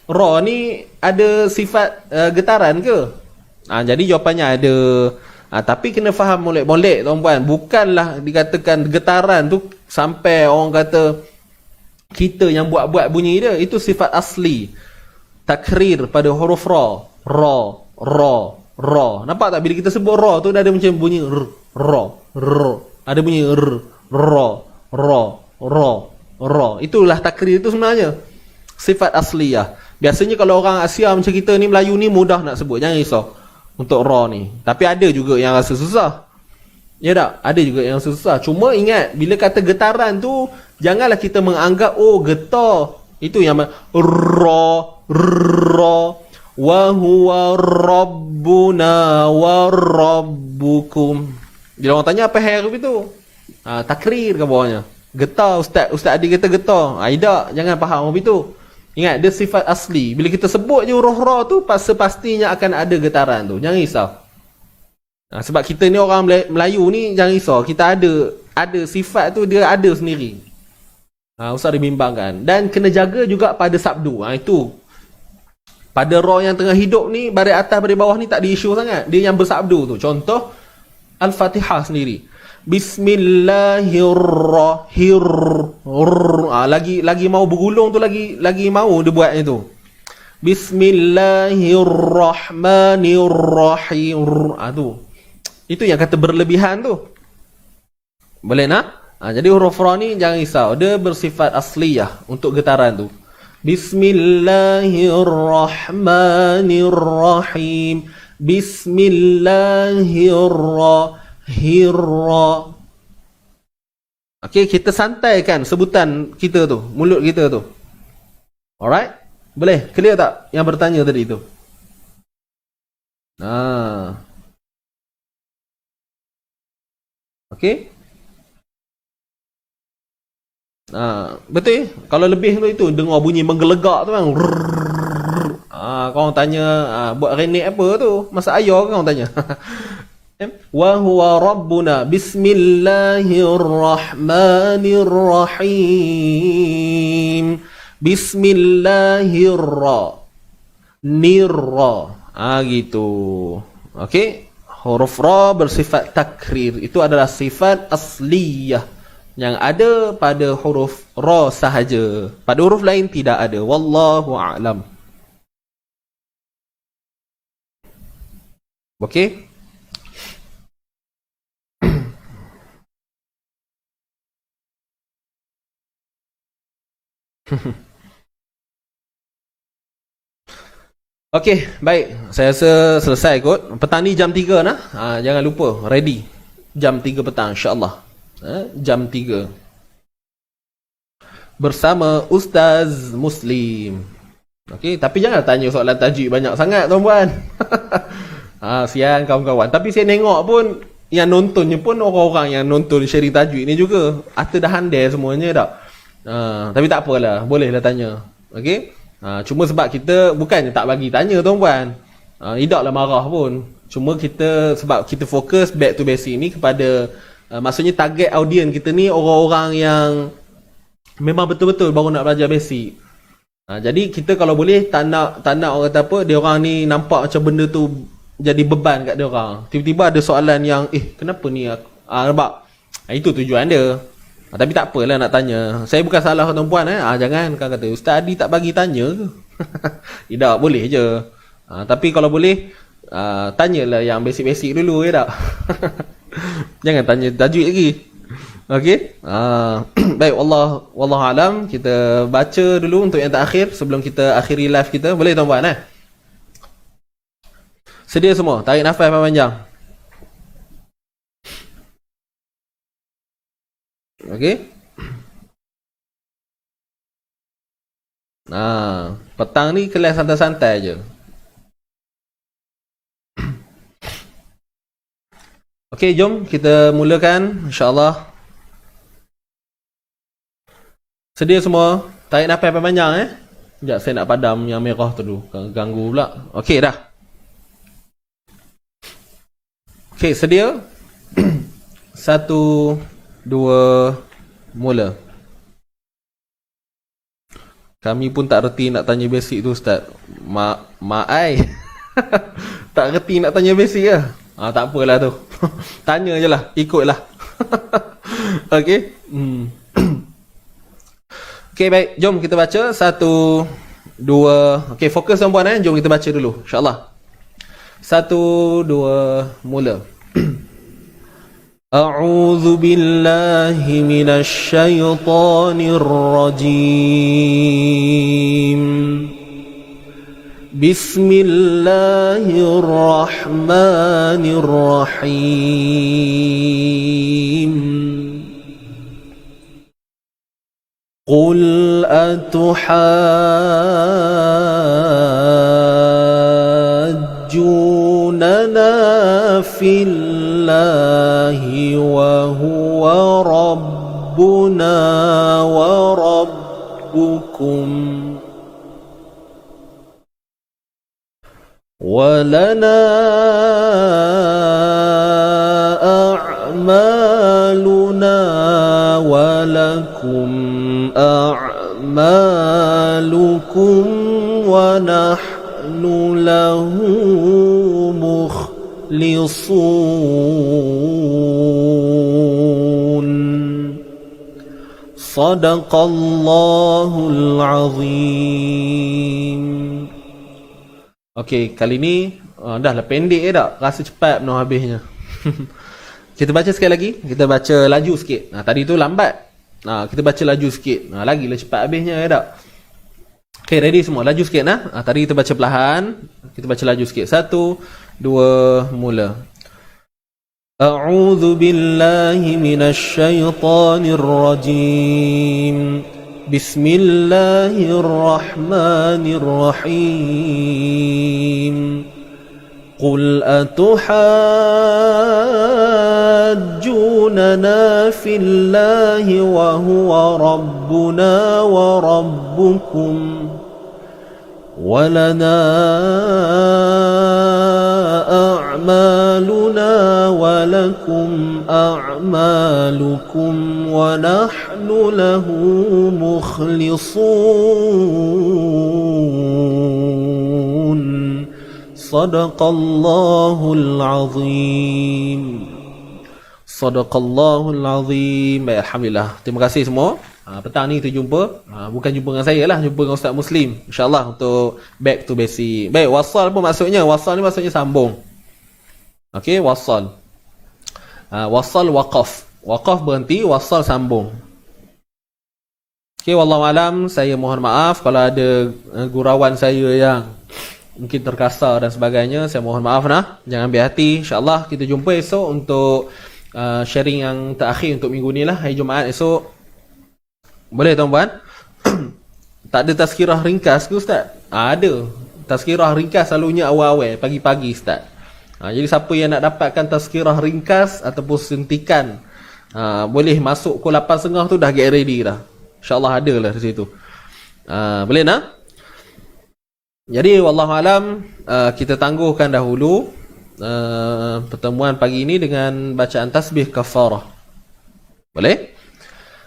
Ra ni ada sifat getaran ke? Jadi jawapannya ada. Tapi kena faham molek-molek tuan-puan. Bukanlah dikatakan getaran tu sampai orang kata kita yang buat-buat bunyi dia. Itu sifat asli. Takrir pada huruf ra. Ra. Nampak tak bila kita sebut ra tu dah ada macam bunyi ra. Ada bunyi ra. Itulah takrir itu sebenarnya. Sifat asliyah. Biasanya kalau orang Asia macam kita ni, Melayu ni mudah nak sebut. Jangan risau untuk ra ni. Tapi ada juga yang rasa susah. Ya tak? Ada juga yang susah. Cuma ingat, bila kata getaran tu, janganlah kita menganggap, getar. Itu yang ra. Wa huwa rabbuna wa rabbukum. Bila orang tanya apa huruf itu? Takrir ke bawahnya? Getar, Ustaz Adi kata getar. Tak, jangan faham apa itu. Ingat, dia sifat asli. Bila kita sebut je huruf ra tu, pastinya akan ada getaran tu. Jangan risau. Sebab kita ni orang Melayu ni, jangan risau. Kita ada sifat tu, dia ada sendiri. Ustaz dibimbangkan. Dan kena jaga juga pada sabdu. Itu. Pada ra yang tengah hidup ni, baris atas, baris bawah ni tak ada isu sangat. Dia yang bersabdu tu. Contoh, Al-Fatihah sendiri. Bismillahirrahmanirrahim. Lagi mau bergulung tu, lagi mau dia buat itu. Bismillahirrahmanirrahim. Tu. Itu yang kata berlebihan tu. Boleh nak? Jadi huruf ra ni jangan risau. Dia bersifat asliyah untuk getaran tu. Bismillahirrahmanirrahim. Bismillahirrahmanirrahim. Okey, kita santaikan sebutan kita tu, mulut kita tu. Alright? Boleh? Clear tak yang bertanya tadi tu? Okey? Betul? Kalau lebih tu itu dengar bunyi menggelegak tu kan. Kau orang tanya buat renek apa tu? Masa ayah kan orang tanya. Wa huwa rabbuna. Bismillahirrahmanirrahim. Nirra. Gitu. Okey. Huruf ra bersifat takrir. Itu adalah sifat asliyah yang ada pada huruf ra sahaja. Pada huruf lain tidak ada. Wallahu a'lam. Okey. Okey, baik. Saya rasa selesai kot. Petang ni jam 3 nah. Jangan lupa ready. Jam 3 petang insya-Allah. Jam 3. Bersama Ustaz Muslim. Okey, tapi jangan tanya soalan tajwid banyak sangat tuan-puan. Sian kawan-kawan. Tapi saya tengok pun yang nontonnya pun orang-orang yang nonton sharing tajwid ni juga. Ada dah handai semuanya dah. Tapi tak apalah, bolehlah tanya. Okey? Cuma sebab kita bukannya tak bagi tanya tuan-puan. Tidaklah marah pun. Cuma kita sebab kita fokus back to basic ni kepada maksudnya target audience kita ni orang-orang yang memang betul-betul baru nak belajar basic. Jadi kita kalau boleh tak nak orang kata apa, dia orang ni nampak macam benda tu jadi beban kat dia orang. Tiba-tiba ada soalan yang kenapa ni nampak. Itu tujuan dia. Tapi tak apalah nak tanya. Saya bukan salah tuan-puan jangan kan kata Ustaz Adi tak bagi tanya ke. Tidak, boleh je. Tapi kalau boleh tanyalah yang basic-basic dulu tak. Jangan tanya tajwid lagi. Okey? Baik, wallahu alam. Kita baca dulu untuk yang terakhir sebelum kita akhiri live kita. Boleh tuan-puan Sedia semua? Tarik nafas panjang. Okey. Petang ni kelas santai-santai je. Okey, jom kita mulakan insya-Allah. Sedia semua? Tarik nafas panjang Sekejap saya nak padam yang merah tu dulu. Ganggu pula. Okey dah. Okey, sedia? 1 2 mula. Kami pun tak reti nak tanya basic tu Ustaz. Ai. Tak reti nak tanya basic ke? Tak apalah tu. Tanya je lah, ikutlah. Okey. Okey, baik. Jom kita baca 1 2. Okey, fokus tuan-puan Jom kita baca dulu insya-Allah. 1 2 mula. أعوذ بالله من الشيطان الرجيم بسم الله الرحمن الرحيم قل أتحاجوننا في الله وهو ربنا وربكم ولنا أعمالنا ولكم أعمالكم ونحن له مخلصون صدق الله العظيم. Okey, kali ni dah lah pendek tak? Rasa cepat penuh habisnya. Kita baca sekali lagi. Kita baca laju sikit. Tadi tu lambat. Kita baca laju sikit. Lagilah cepat habisnya tak? Okey, ready semua? Laju sikit tadi kita baca perlahan. Kita baca laju sikit. 1 2 mula. A'udzu billahi minasy syaithanir rajim. Bismillahirrahmanirrahim. Qul atuhajjunana fillahi wa huwa rabbuna wa rabbukum ولنا أعمالنا أعمالكم ونحن له مخلصون صدق الله العظيم. Sadaqallahul Azim. Baik, alhamdulillah. Terima kasih semua. Petang ni kita jumpa. Bukan jumpa dengan saya lah, jumpa dengan Ustaz Muslim. InsyaAllah untuk back to basic. Baik, wasal apa maksudnya? Wasal ni maksudnya sambung. Okey, wasal. Wasal waqaf. Waqaf berhenti, wasal sambung. Okey, wallahualam, saya mohon maaf kalau ada gurauan saya yang mungkin terkasar dan sebagainya. Saya mohon maaf nah. Jangan ambil hati. InsyaAllah kita jumpa esok untuk sharing yang terakhir untuk minggu ni lah, hari Jumaat esok. Boleh tuan-puan? Tak ada tazkirah ringkas ke Ustaz? Ada. Tazkirah ringkas selalunya awal-awal, pagi-pagi Ustaz. Jadi siapa yang nak dapatkan tazkirah ringkas ataupun sentikan, boleh masuk pukul 8.30 tu dah get ready dah. InsyaAllah ada lah di situ. Boleh nak? Jadi wallahualam, kita tangguhkan dahulu pertemuan pagi ini dengan bacaan tasbih kafarah. Boleh?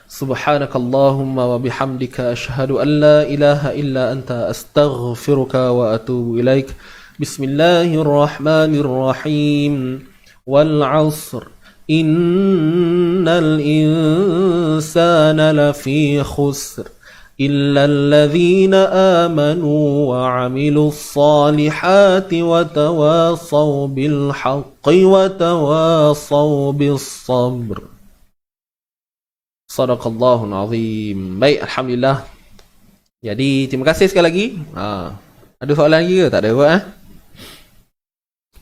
Subhanakallahumma wa bihamdika asyhadu an la ilaha illa anta astaghfiruka wa atubu ilaik. Bismillahirrahmanirrahim. Wal 'ashr innal insana lafi khusr إلا الذين آمنوا وعملوا الصالحات وتواصوا بالحق وتواصوا بالصبر. Sadaqallahul Azim. Baik, alhamdulillah. Jadi terima kasih sekali lagi. Ada soalan lagi ke? Tak ada kot.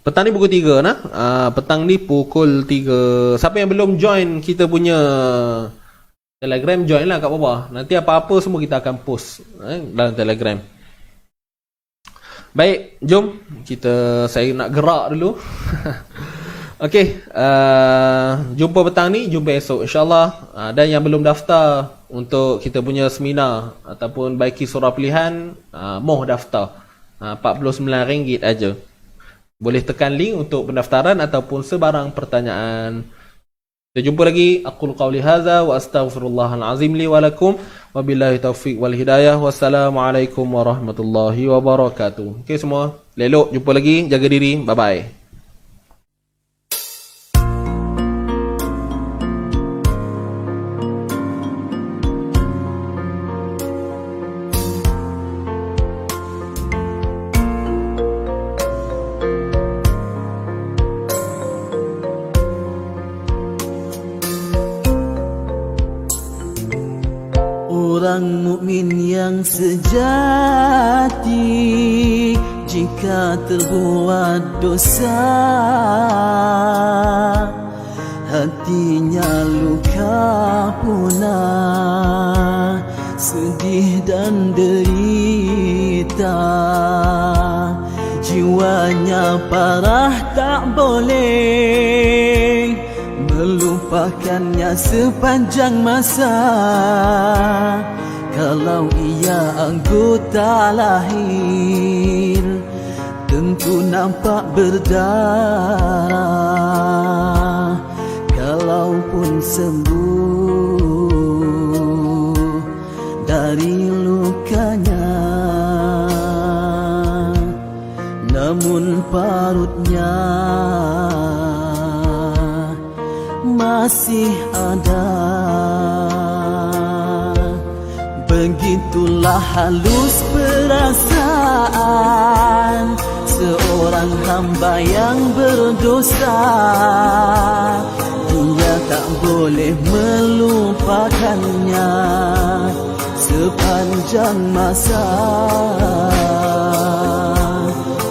Petang ni pukul 3 nah. Petang ni pukul 3. Siapa yang belum join kita punya Telegram, join lah kat bawah. Nanti apa-apa semua kita akan post dalam Telegram. Baik, jom saya nak gerak dulu. Okey, jumpa petang ni, jumpa esok insyaAllah. Dan yang belum daftar untuk kita punya seminar ataupun baiki surah pilihan, mohon daftar. RM49 aja. Boleh tekan link untuk pendaftaran ataupun sebarang pertanyaan. Kita jumpa lagi. Aqul qawli hadza wa astaghfirullahal azim li wa lakum wa billahi taufiq wal hidayah. Wassalamualaikum warahmatullahi wabarakatuh. Okey semua, lelok jumpa lagi, jaga diri, bye bye. Orang mukmin yang sejati jika terbuat dosa, hatinya luka punah, sedih dan derita, jiwanya parah tak boleh melupakannya sepanjang masa. Kalau ia anggota lahir, tentu nampak berdarah. Kalaupun sembuh dari lukanya, namun parutnya masih ada. Begitulah halus perasaan seorang hamba yang berdosa. Dia tak boleh melupakannya sepanjang masa.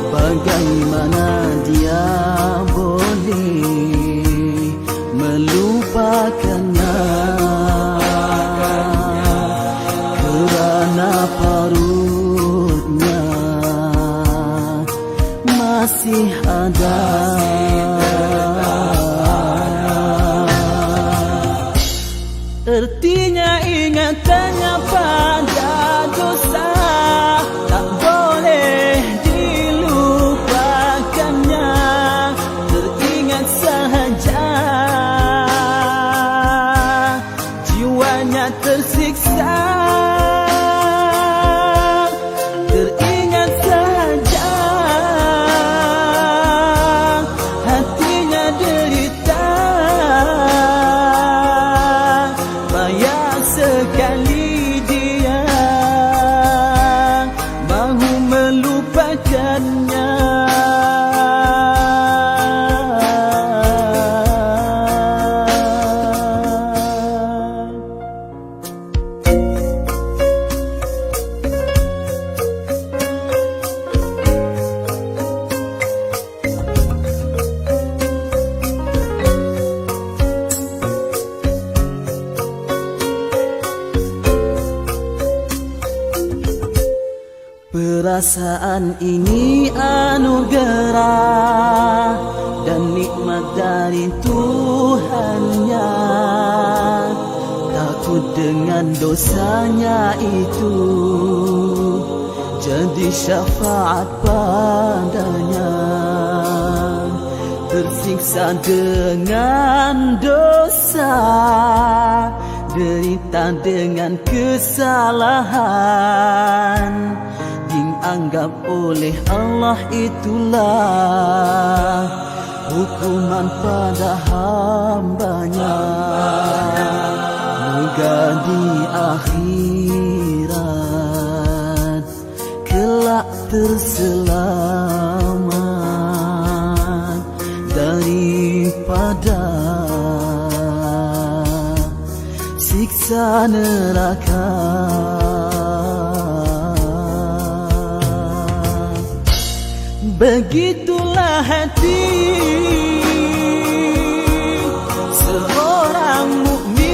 Bagaimana dia boleh melupakannya kerana parutnya masih ada. Artinya ingatannya pada dosa tak boleh dilupakannya. Perasaan ini anugerah dan nikmat dari Tuhannya. Takut dengan dosanya itu jadi syafaat padanya. Tersiksa dengan dosa, derita dengan kesalahan, dianggap oleh Allah itulah hukuman pada hambanya. Moga di akhirat kelak terselamat daripada siksa neraka. Begitulah hati seorang mukmin,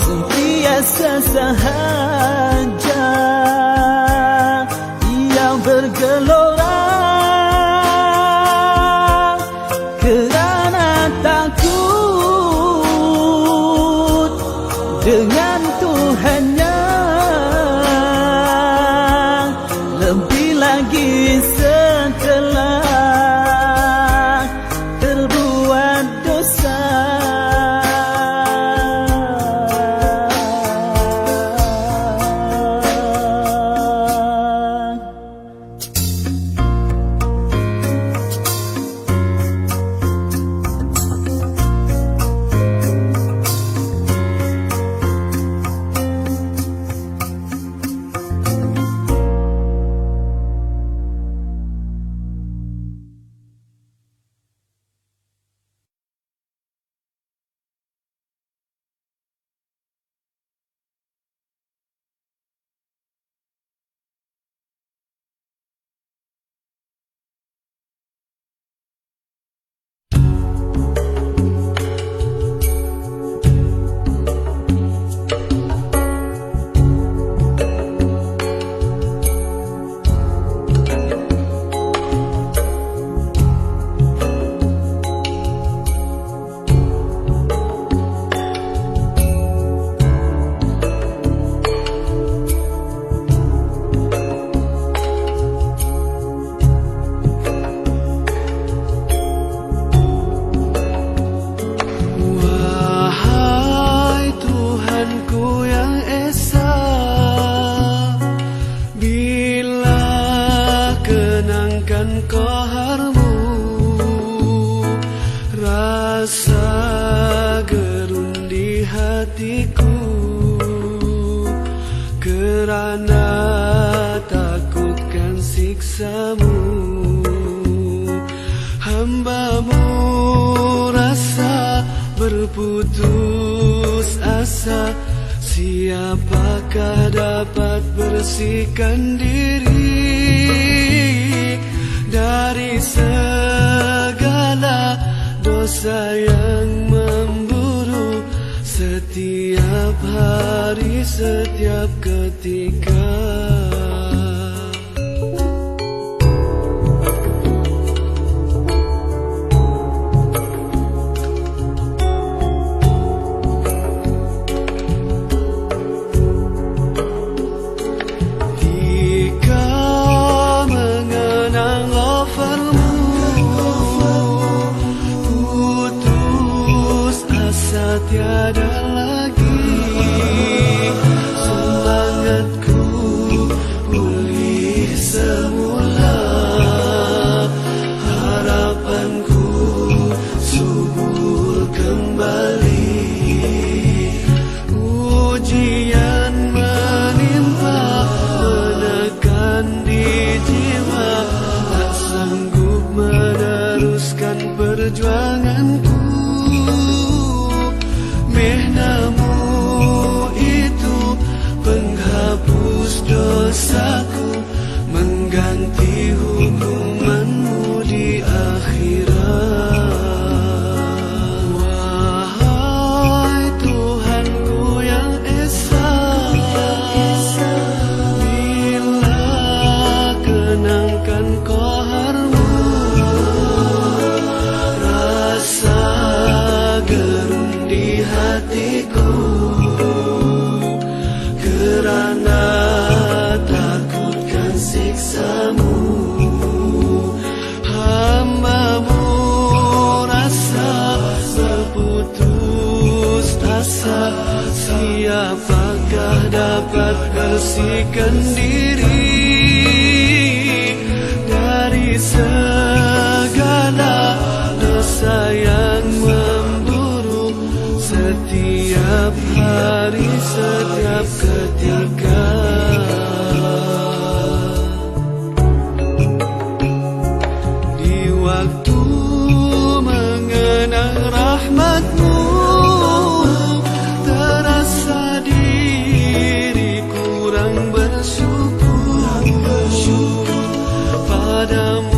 sentiasa sahaja ia bergelora kerana takut dengan Tuhannya. Lebih lagi setelah terbuat dosa. hatiku kerana takutkan siksamu. Hambamu rasa berputus asa, siapakah dapat bersihkan diri dari segala dosa yang memburu setiap hari, setiap ketika. Tiada lagi semangatku pulih semula, harapanku subur kembali. Ujian menimpa menekan di jiwa, tak sanggup meneruskan perjuanganku. Mehnamu itu penghapus dosaku, mengganti hukumanmu di akhirat. Wahai Tuhanku yang Esa, dan qaharmu. Rasa gerun di hatiku kerana takutkan siksamu. Hambamu rasa berputus asa, siapakah dapat bersihkan diri dari segala dosa yang memburu setiap hari, setiap ketika. Di waktu mengenang rahmat-Mu, terasa diri kurang bersyukur padamu.